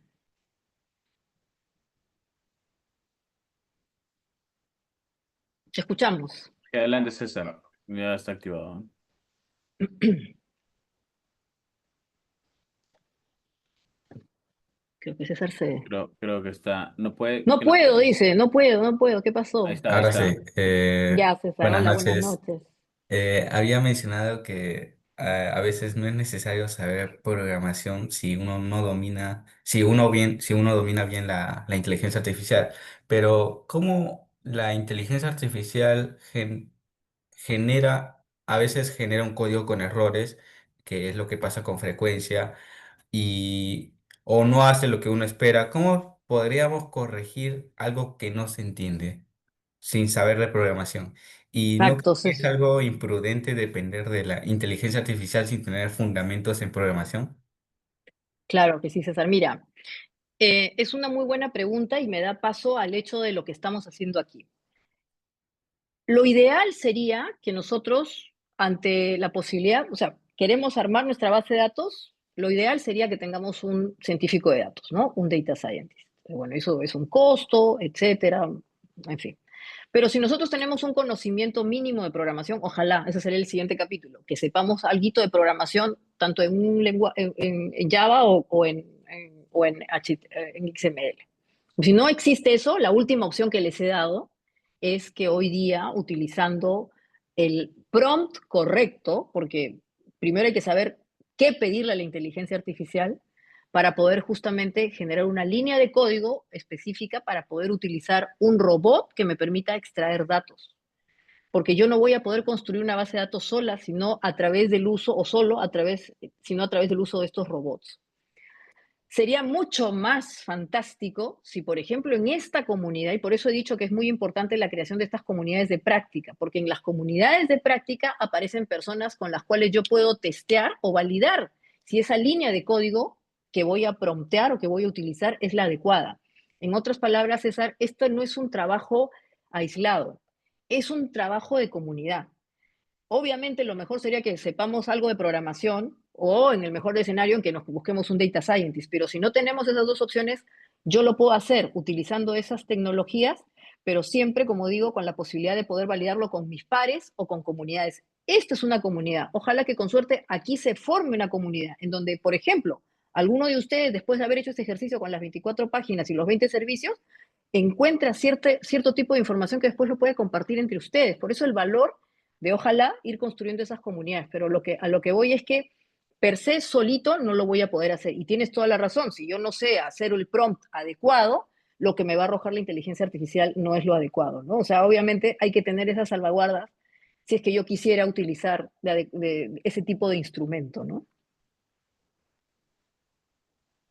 [SPEAKER 1] Te escuchamos.
[SPEAKER 2] Adelante, César. Ya está activado.
[SPEAKER 1] Creo que César se...
[SPEAKER 2] Creo que está. No puede.
[SPEAKER 1] No puedo, dice, no puedo, no puedo. ¿Qué
[SPEAKER 2] Ahí
[SPEAKER 1] pasó?
[SPEAKER 2] está, ahí
[SPEAKER 4] Ahora sí,
[SPEAKER 2] está.
[SPEAKER 1] Ya, César,
[SPEAKER 4] buenas
[SPEAKER 1] hola, buenas
[SPEAKER 4] noches.
[SPEAKER 1] noches.
[SPEAKER 4] Había mencionado que a veces no es necesario saber programación si uno domina bien la inteligencia artificial. Pero ¿cómo la inteligencia artificial a veces genera un código con errores, que es lo que pasa con frecuencia, y o no hace lo que uno espera? ¿Cómo podríamos corregir algo que no se entiende sin saber de programación? Y no creo
[SPEAKER 1] Exacto,
[SPEAKER 4] que es
[SPEAKER 1] César.
[SPEAKER 4] algo imprudente depender de la inteligencia artificial sin tener fundamentos en programación.
[SPEAKER 1] Claro que sí, César. Mira, es una muy buena pregunta y me da paso al hecho de lo que estamos haciendo aquí. Lo ideal sería que nosotros, ante la posibilidad, o sea, queremos armar nuestra base de datos, lo ideal sería que tengamos un científico de datos, ¿no? Un data scientist. Bueno, eso es un costo, etcétera, en fin. Pero si nosotros tenemos un conocimiento mínimo de programación, ojalá, ese sería el siguiente capítulo, que sepamos algo de programación, tanto en un en Java en XML. Si no existe eso, la última opción que les he dado es que hoy día, utilizando el prompt correcto, porque primero hay que saber qué pedirle a la inteligencia artificial para poder justamente generar una línea de código específica para poder utilizar un robot que me permita extraer datos. Porque yo no voy a poder construir una base de datos sola, sino a través del uso, o solo a través, sino a través del uso de estos robots. Sería mucho más fantástico si, por ejemplo, en esta comunidad, y por eso he dicho que es muy importante la creación de estas comunidades de práctica, porque en las comunidades de práctica aparecen personas con las cuales yo puedo testear o validar si esa línea de código que voy a promptear o que voy a utilizar es la adecuada. En otras palabras, César, esto no es un trabajo aislado, es un trabajo de comunidad. Obviamente lo mejor sería que sepamos algo de programación o en el mejor escenario en que nos busquemos un data scientist, pero si no tenemos esas dos opciones, yo lo puedo hacer utilizando esas tecnologías, pero siempre, como digo, con la posibilidad de poder validarlo con mis pares o con comunidades. Esta es una comunidad. Ojalá que con suerte aquí se forme una comunidad en donde, por ejemplo, alguno de ustedes, después de haber hecho este ejercicio con las 24 páginas y los 20 servicios, encuentra cierto tipo de información que después lo puede compartir entre ustedes. Por eso el valor de ojalá ir construyendo esas comunidades, pero a lo que voy es que per se solito no lo voy a poder hacer. Y tienes toda la razón, si yo no sé hacer el prompt adecuado, lo que me va a arrojar la inteligencia artificial no es lo adecuado, ¿no? O sea, obviamente hay que tener esas salvaguardas si es que yo quisiera utilizar de ese tipo de instrumento, ¿no?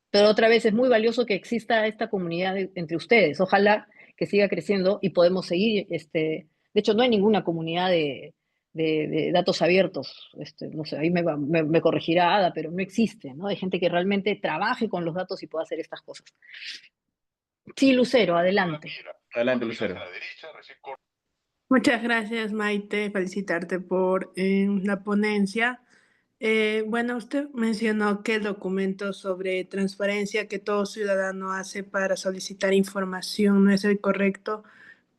[SPEAKER 1] Pero otra vez es muy valioso que exista esta comunidad entre ustedes. Ojalá que siga creciendo y podemos seguir. De hecho, no hay ninguna comunidad de datos abiertos. No sé, ahí me corregirá Ada, pero no existe, ¿no? Hay gente que realmente trabaje con los datos y pueda hacer estas cosas. Sí, Lucero, adelante.
[SPEAKER 2] Adelante, Lucero.
[SPEAKER 5] Muchas gracias, Maite. Felicitarte por la ponencia. Bueno, usted mencionó que el documento sobre transparencia que todo ciudadano hace para solicitar información no es el correcto.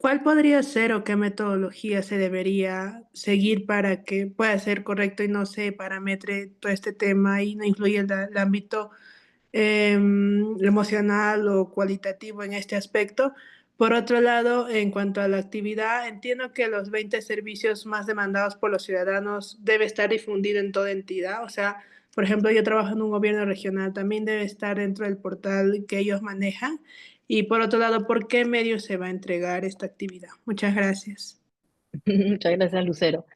[SPEAKER 5] ¿Cuál podría ser o qué metodología se debería seguir para que pueda ser correcto y no se parametre todo este tema y no influya el ámbito emocional o cualitativo en este aspecto? Por otro lado, en cuanto a la actividad, entiendo que los 20 servicios más demandados por los ciudadanos debe estar difundido en toda entidad. O sea, por ejemplo, yo trabajo en un gobierno regional, también debe estar dentro del portal que ellos manejan. Y por otro lado, ¿por qué medio se va a entregar esta actividad? Muchas gracias.
[SPEAKER 1] Muchas gracias, Lucero.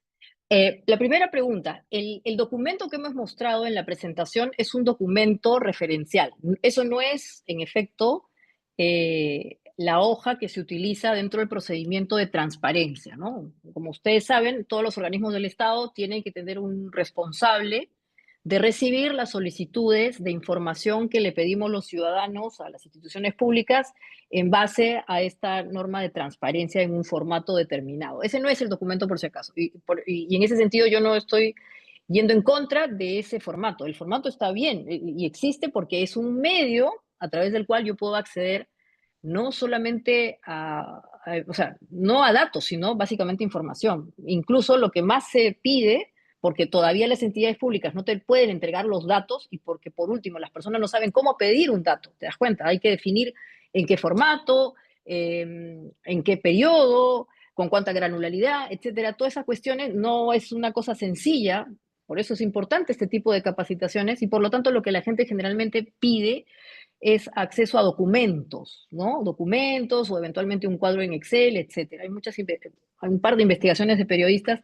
[SPEAKER 1] La primera pregunta, el documento que hemos mostrado en la presentación es un documento referencial. Eso no es, en efecto, la hoja que se utiliza dentro del procedimiento de transparencia, ¿no? Como ustedes saben, todos los organismos del Estado tienen que tener un responsable de recibir las solicitudes de información que le pedimos los ciudadanos a las instituciones públicas en base a esta norma de transparencia en un formato determinado. Ese no es el documento, por si acaso. Y en ese sentido yo no estoy yendo en contra de ese formato. El formato está bien y existe porque es un medio a través del cual yo puedo acceder no solamente o sea, no a datos, sino básicamente información. Incluso lo que más se pide, porque todavía las entidades públicas no te pueden entregar los datos y porque por último las personas no saben cómo pedir un dato, ¿te das cuenta? Hay que definir en qué formato, en qué periodo, con cuánta granularidad, etcétera. Todas esas cuestiones no es una cosa sencilla, por eso es importante este tipo de capacitaciones y por lo tanto lo que la gente generalmente pide es acceso a documentos, ¿no? Documentos o eventualmente un cuadro en Excel, etcétera. Hay un par de investigaciones de periodistas,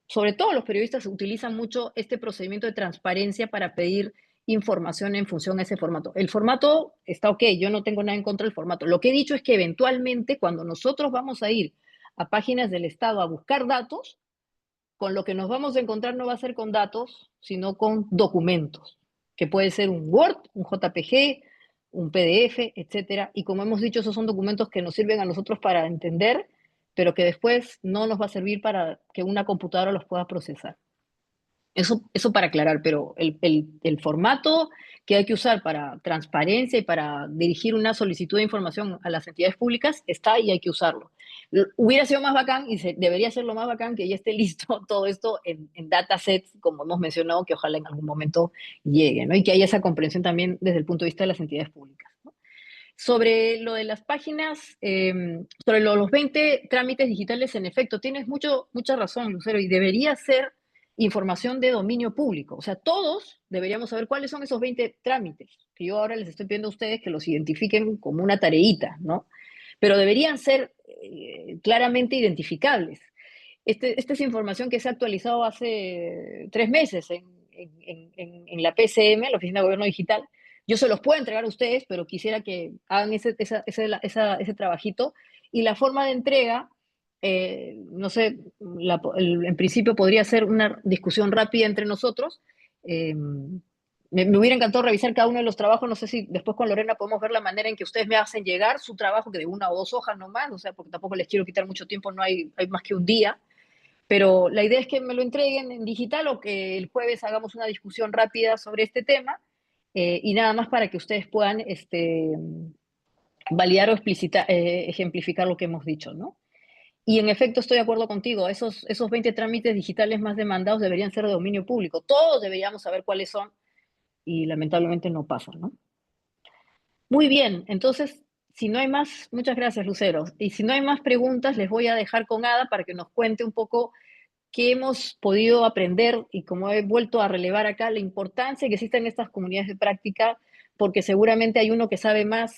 [SPEAKER 1] sobre todo los periodistas utilizan mucho este procedimiento de transparencia para pedir información en función a ese formato. El formato está ok, yo no tengo nada en contra del formato. Lo que he dicho es que eventualmente cuando nosotros vamos a ir a páginas del Estado a buscar datos, con lo que nos vamos a encontrar no va a ser con datos, sino con documentos, que puede ser un Word, un JPG, un PDF, etcétera. Y como hemos dicho, esos son documentos que nos sirven a nosotros para entender, pero que después no nos va a servir para que una computadora los pueda procesar. Eso para aclarar, pero el formato que hay que usar para transparencia y para dirigir una solicitud de información a las entidades públicas está y hay que usarlo. Hubiera sido más bacán y debería ser lo más bacán que ya esté listo todo esto en datasets, como hemos mencionado, que ojalá en algún momento llegue, ¿no? Y que haya esa comprensión también desde el punto de vista de las entidades públicas, ¿no? Sobre lo de las páginas, sobre los 20 trámites digitales, en efecto, tienes mucha razón, Lucero, y debería ser información de dominio público. O sea, todos deberíamos saber cuáles son esos 20 trámites, que yo ahora les estoy pidiendo a ustedes que los identifiquen como una tareita, ¿no? Pero deberían ser claramente identificables. Esta es información que se ha actualizado hace 3 meses en la PCM, la Oficina de Gobierno Digital. Yo se los puedo entregar a ustedes, pero quisiera que hagan ese trabajito. Y la forma de entrega, no sé, en principio podría ser una discusión rápida entre nosotros. Me hubiera encantado revisar cada uno de los trabajos. No sé si después con Lorena podemos ver la manera en que ustedes me hacen llegar su trabajo, que de 1 o 2 hojas nomás, o sea, porque tampoco les quiero quitar mucho tiempo, no hay más que un día. Pero la idea es que me lo entreguen en digital o que el jueves hagamos una discusión rápida sobre este tema y nada más para que ustedes puedan validar o ejemplificar lo que hemos dicho, ¿no? Y en efecto estoy de acuerdo contigo, esos 20 trámites digitales más demandados deberían ser de dominio público. Todos deberíamos saber cuáles son y lamentablemente no pasa, ¿no? Muy bien, entonces, si no hay más, muchas gracias, Lucero. Y si no hay más preguntas, les voy a dejar con Ada para que nos cuente un poco qué hemos podido aprender y como he vuelto a relevar acá, la importancia que existen estas comunidades de práctica, porque seguramente hay uno que sabe más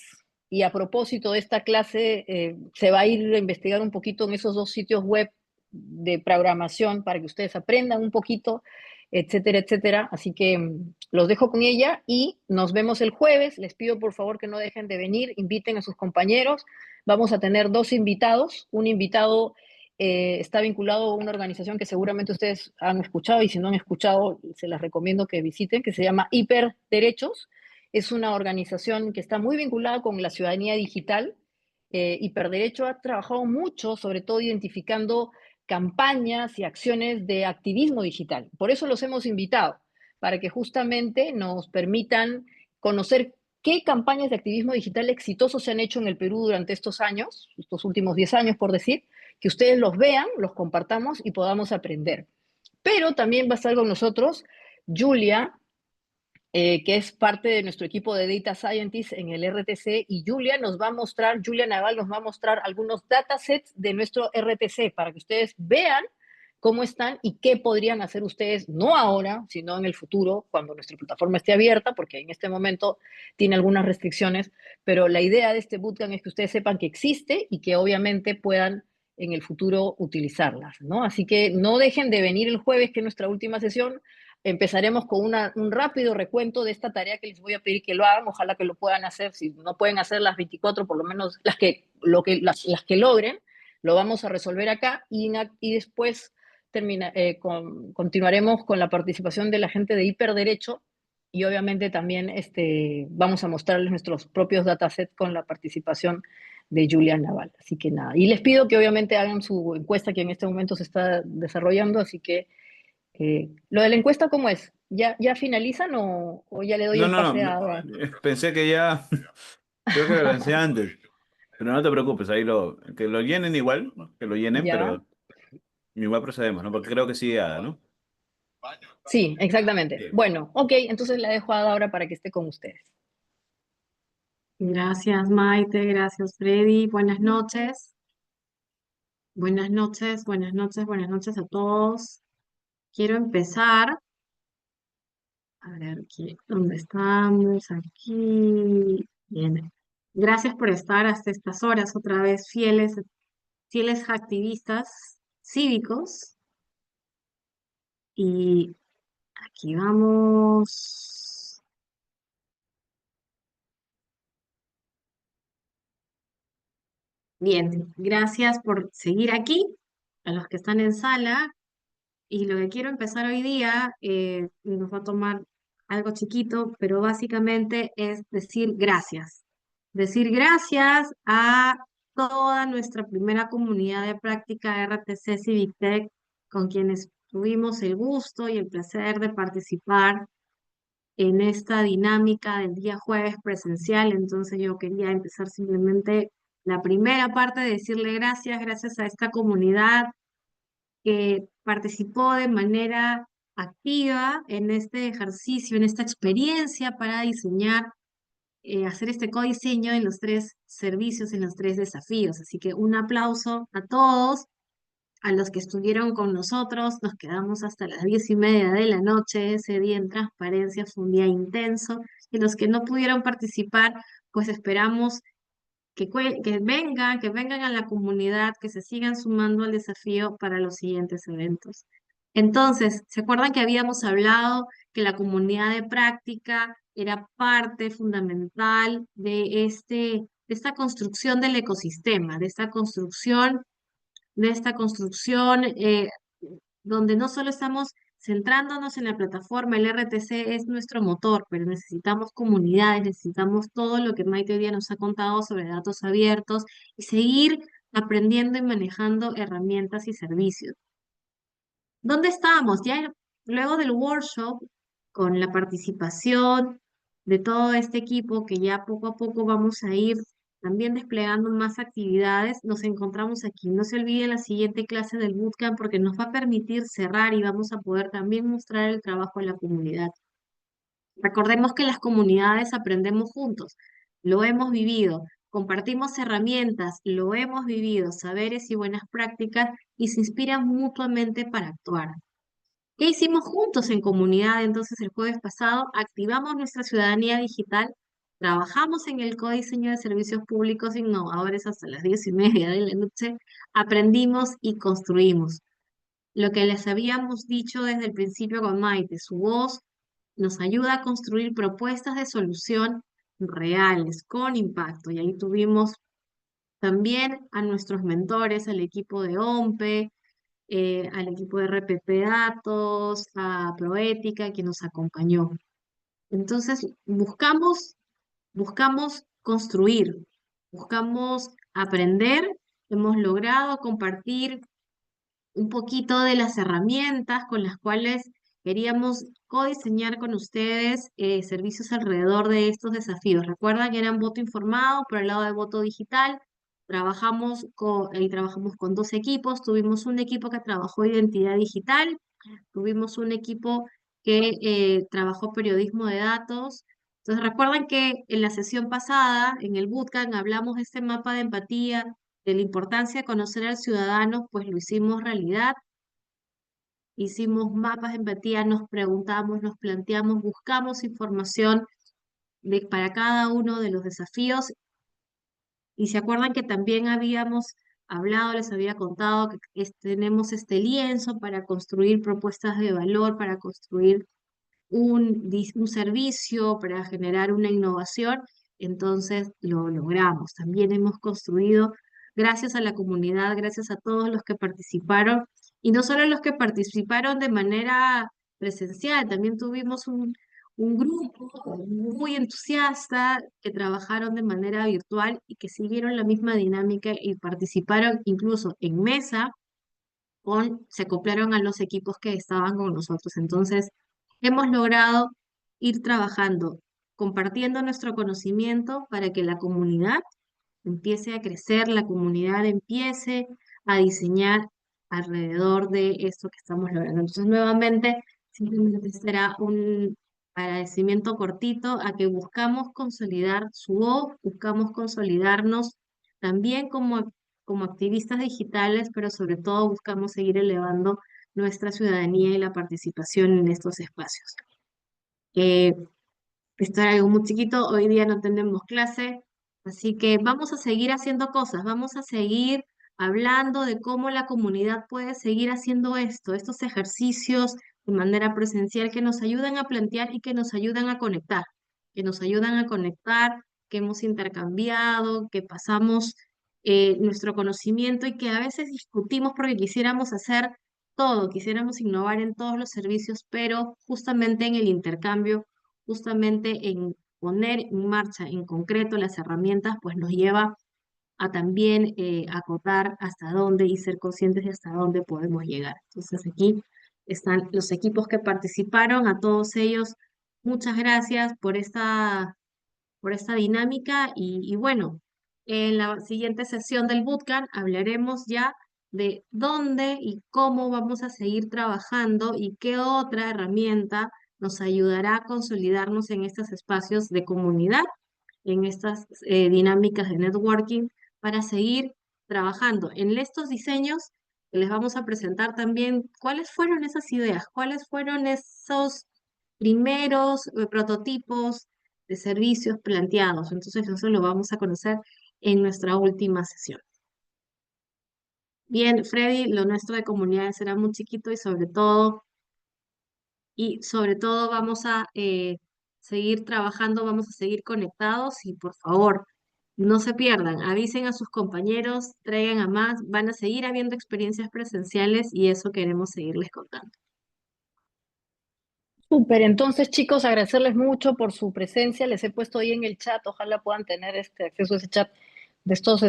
[SPEAKER 1] y a propósito de esta clase se va a ir a investigar un poquito en esos 2 sitios web de programación para que ustedes aprendan un poquito, etcétera, etcétera. Así que los dejo con ella y nos vemos el jueves. Les pido por favor que no dejen de venir, inviten a sus compañeros. Vamos a tener 2 invitados, un invitado está vinculado a una organización que seguramente ustedes han escuchado y si no han escuchado, se las recomiendo que visiten, que se llama Hiperderechos. Es una organización que está muy vinculada con la ciudadanía digital. Hiperderecho ha trabajado mucho, sobre todo identificando campañas y acciones de activismo digital. Por eso los hemos invitado, para que justamente nos permitan conocer qué campañas de activismo digital exitosos se han hecho en el Perú durante estos años, estos últimos 10 años, por decir, que ustedes los vean, los compartamos y podamos aprender. Pero también va a estar con nosotros Julia, que es parte de nuestro equipo de Data Scientists en el RTC, y Julia Naval nos va a mostrar algunos datasets de nuestro RTC para que ustedes vean cómo están y qué podrían hacer ustedes, no ahora, sino en el futuro, cuando nuestra plataforma esté abierta, porque en este momento tiene algunas restricciones, pero la idea de este bootcamp es que ustedes sepan que existe y que obviamente puedan en el futuro utilizarlas, ¿no? Así que no dejen de venir el jueves, que es nuestra última sesión. Empezaremos con un rápido recuento de esta tarea que les voy a pedir que lo hagan. Ojalá que lo puedan hacer. Si no pueden hacer las 24, por lo menos las que logren, lo vamos a resolver acá y después continuaremos con la participación de la gente de Hiperderecho y obviamente también vamos a mostrarles nuestros propios datasets con la participación de Julia Naval. Así que nada. Y les pido que obviamente hagan su encuesta que en este momento se está desarrollando, así que lo de la encuesta, ¿cómo es? ¿Ya finalizan o ya le doy
[SPEAKER 2] No,
[SPEAKER 1] el
[SPEAKER 2] no,
[SPEAKER 1] pase
[SPEAKER 2] no.
[SPEAKER 1] a...
[SPEAKER 2] Pensé que ya. Creo que lo lancé antes. Pero no te preocupes, que lo llenen igual, ¿no? Que lo llenen,
[SPEAKER 1] ¿Ya?
[SPEAKER 2] pero igual procedemos, ¿no? Porque creo que sí, Ada, ¿no?
[SPEAKER 1] Sí, exactamente.
[SPEAKER 2] Bien.
[SPEAKER 1] Bueno, ok, entonces la dejo a Ada ahora para que esté con ustedes.
[SPEAKER 6] Gracias, Maite, gracias, Freddy. Buenas noches. Buenas noches, buenas noches, buenas noches a todos. Quiero empezar. A ver, ¿dónde estamos? Aquí. Bien. Gracias por estar hasta estas horas, otra vez fieles activistas cívicos. Y aquí vamos. Bien, gracias por seguir aquí, a los que están en sala. Y lo que quiero empezar hoy día, nos va a tomar algo chiquito, pero básicamente es decir gracias. Decir gracias a toda nuestra primera comunidad de práctica RTC Civitec, con quienes tuvimos el gusto y el placer de participar en esta dinámica del día jueves presencial. Entonces yo quería empezar simplemente la primera parte de decirle gracias a esta comunidad que participó de manera activa en este ejercicio, en esta experiencia para diseñar, hacer este codiseño en los 3 servicios, en los 3 desafíos. Así que un aplauso a todos, a los que estuvieron con nosotros. Nos quedamos hasta las 10:30 de la noche. Ese día en transparencia fue un día intenso. Y los que no pudieron participar, pues esperamos que vengan a la comunidad, que se sigan sumando al desafío para los siguientes eventos. Entonces, ¿se acuerdan que habíamos hablado que la comunidad de práctica era parte fundamental de esta construcción del ecosistema, de esta construcción donde no solo estamos centrándonos en la plataforma? El RTC es nuestro motor, pero necesitamos comunidades, necesitamos todo lo que Maite hoy día nos ha contado sobre datos abiertos y seguir aprendiendo y manejando herramientas y servicios. ¿Dónde estamos? Ya luego del workshop, con la participación de todo este equipo, que ya poco a poco vamos a ir también desplegando más actividades, nos encontramos aquí. No se olviden la siguiente clase del bootcamp, porque nos va a permitir cerrar y vamos a poder también mostrar el trabajo de la comunidad. Recordemos que las comunidades aprendemos juntos, lo hemos vivido, compartimos herramientas, lo hemos vivido, saberes y buenas prácticas, y se inspiran mutuamente para actuar. ¿Qué hicimos juntos en comunidad? Entonces, el jueves pasado activamos nuestra ciudadanía digital, trabajamos en el codiseño de servicios públicos innovadores hasta las 10:30 de la noche, aprendimos y construimos. Lo que les habíamos dicho desde el principio con Maite, su voz nos ayuda a construir propuestas de solución reales, con impacto. Y ahí tuvimos también a nuestros mentores, al equipo de OMPE, al equipo de RPP Datos, a Proética, que nos acompañó. Entonces, buscamos construir, buscamos aprender. Hemos logrado compartir un poquito de las herramientas con las cuales Queríamos codiseñar con ustedes servicios alrededor de estos desafíos. Recuerdan que eran voto informado por el lado de voto digital. Trabajamos con dos equipos. Tuvimos un equipo que trabajó identidad digital, tuvimos un equipo que trabajó periodismo de datos. Entonces, recuerdan que en la sesión pasada, en el bootcamp, hablamos de este mapa de empatía, de la importancia de conocer al ciudadano, pues lo hicimos realidad. Hicimos mapas de empatía, nos preguntamos, nos planteamos, buscamos información para cada uno de los desafíos. Y se acuerdan que también habíamos hablado, les había contado que tenemos este lienzo para construir propuestas de valor, para construir un servicio, para generar una innovación. Entonces lo logramos. También hemos construido, gracias a la comunidad, gracias a todos los que participaron, y no solo los que participaron de manera presencial, también tuvimos un grupo muy entusiasta que trabajaron de manera virtual y que siguieron la misma dinámica y participaron incluso en mesa se acoplaron a los equipos que estaban con nosotros. Entonces, hemos logrado ir trabajando, compartiendo nuestro conocimiento para que la comunidad empiece a crecer, la comunidad empiece a diseñar alrededor de esto que estamos logrando. Entonces, nuevamente, simplemente será un agradecimiento cortito a que buscamos consolidar su voz, buscamos consolidarnos también como activistas digitales, pero sobre todo buscamos seguir elevando nuestra ciudadanía y la participación en estos espacios. Eh, Esto era algo muy chiquito, hoy día no tenemos clase, así que vamos a seguir haciendo cosas, vamos a seguir hablando de cómo la comunidad puede seguir haciendo estos ejercicios de manera presencial que nos ayudan a plantear y que nos ayudan a conectar, que nos ayudan a conectar, que hemos intercambiado, que pasamos nuestro conocimiento y que a veces discutimos porque quisiéramos hacer todo, quisiéramos innovar en todos los servicios, pero justamente en el intercambio, justamente en poner en marcha en concreto las herramientas, pues nos lleva a también acotar hasta dónde y ser conscientes de hasta dónde podemos llegar. Entonces aquí están los equipos que participaron, a todos ellos, muchas gracias por esta dinámica y bueno, en la siguiente sesión del bootcamp hablaremos ya de dónde y cómo vamos a seguir trabajando y qué otra herramienta nos ayudará a consolidarnos en estos espacios de comunidad, en estas dinámicas de networking para seguir trabajando en estos diseños que les vamos a presentar también cuáles fueron esas ideas, cuáles fueron esos primeros prototipos de servicios planteados. Entonces, eso lo vamos a conocer en nuestra última sesión. Bien, Freddy, lo nuestro de comunidades será muy chiquito y sobre todo vamos a seguir trabajando, vamos a seguir conectados y por favor, no se pierdan, avisen a sus compañeros, traigan a más, van a seguir habiendo experiencias presenciales y eso queremos seguirles contando.
[SPEAKER 1] Súper, entonces chicos, agradecerles mucho por su presencia. Les he puesto ahí en el chat, ojalá puedan tener este acceso a ese chat de estos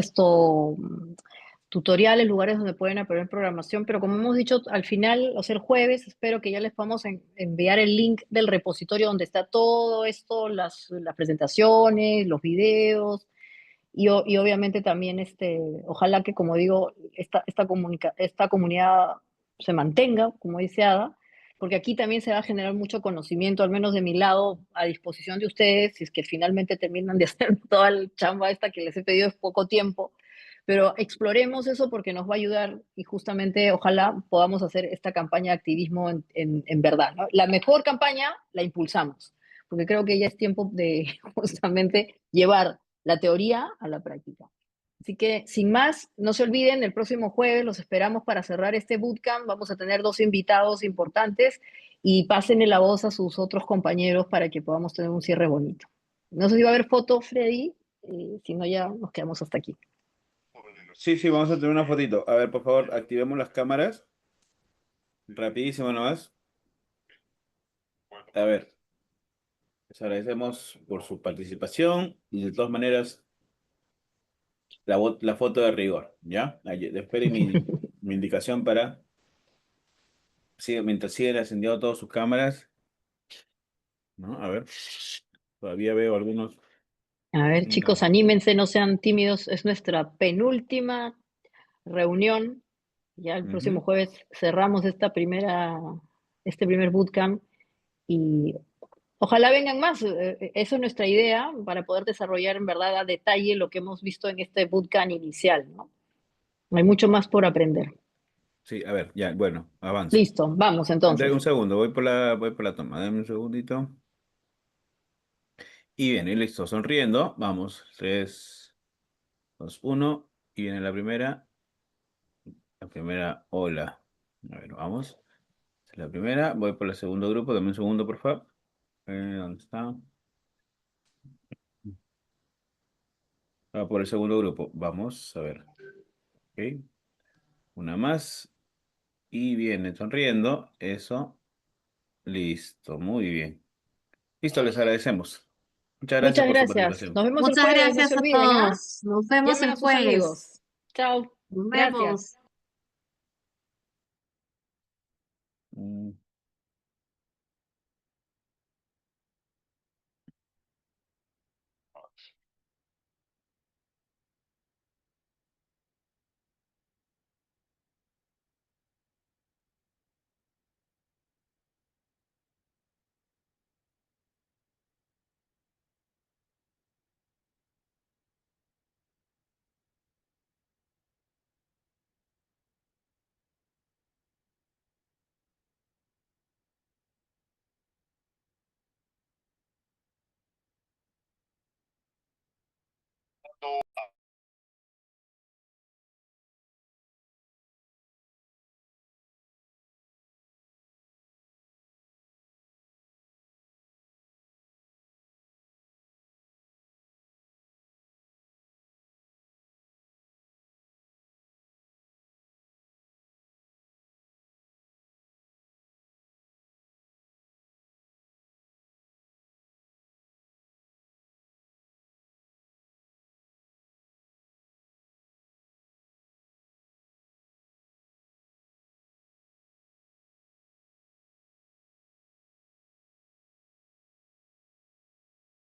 [SPEAKER 1] tutoriales, lugares donde pueden aprender programación. Pero como hemos dicho, al final, o sea, el jueves, espero que ya les podamos enviar el link del repositorio donde está todo esto, las presentaciones, los videos. Y obviamente también, ojalá que, como digo, esta comunidad se mantenga, como dice Ada, porque aquí también se va a generar mucho conocimiento, al menos de mi lado, a disposición de ustedes, si es que finalmente terminan de hacer toda la chamba esta que les he pedido en poco tiempo. Pero exploremos eso porque nos va a ayudar y justamente ojalá podamos hacer esta campaña de activismo en verdad, ¿no? La mejor campaña la impulsamos, porque creo que ya es tiempo de justamente llevar la teoría a la práctica. Así que, sin más, no se olviden, el próximo jueves los esperamos para cerrar este bootcamp. Vamos a tener 2 invitados importantes y pásenle la voz a sus otros compañeros para que podamos tener un cierre bonito. No sé si va a haber foto, Freddy, si no ya nos quedamos hasta aquí.
[SPEAKER 2] Sí, sí, vamos a tener una fotito. A ver, por favor, activemos las cámaras. Rapidísimo nomás. A ver, les agradecemos por su participación y de todas maneras la foto de rigor, ¿ya? Esperen mi indicación para mientras siguen encendiendo todas sus cámaras, ¿no? A ver, todavía veo algunos.
[SPEAKER 1] A ver, chicos, anímense, no sean tímidos. Es nuestra penúltima reunión. Ya el próximo
[SPEAKER 2] Ujú.
[SPEAKER 1] jueves cerramos este primer bootcamp y ojalá vengan más. Eso es nuestra idea para poder desarrollar en verdad a detalle lo que hemos visto en este bootcamp inicial, ¿no? Hay mucho más por aprender.
[SPEAKER 2] Sí, a ver, ya, bueno, avanzo.
[SPEAKER 1] Listo, vamos
[SPEAKER 2] Dame
[SPEAKER 1] entonces.
[SPEAKER 2] un segundo, voy por la toma, dame un segundito. Y viene, listo, sonriendo. Vamos, 3, 2, 1. Y viene la primera. La primera, hola. A ver, vamos. Esta es la primera. Voy por el segundo grupo. Dame un segundo, por favor. ¿Dónde está? Va por el segundo grupo. Vamos, a ver. Ok. Una más. Y viene sonriendo. Eso. Listo, muy bien. Listo, les agradecemos. Muchas gracias
[SPEAKER 1] Muchas
[SPEAKER 2] por su
[SPEAKER 1] gracias.
[SPEAKER 2] participación.
[SPEAKER 1] Nos vemos el
[SPEAKER 6] Muchas
[SPEAKER 1] jueves, no
[SPEAKER 6] gracias
[SPEAKER 1] se
[SPEAKER 6] a
[SPEAKER 1] olviden, ¿ah?
[SPEAKER 6] todos. Nos vemos
[SPEAKER 1] Llamen
[SPEAKER 6] el
[SPEAKER 1] a sus
[SPEAKER 6] jueves.
[SPEAKER 1] amigos. Chao.
[SPEAKER 6] Nos
[SPEAKER 1] Gracias.
[SPEAKER 6] vemos.
[SPEAKER 2] Mm.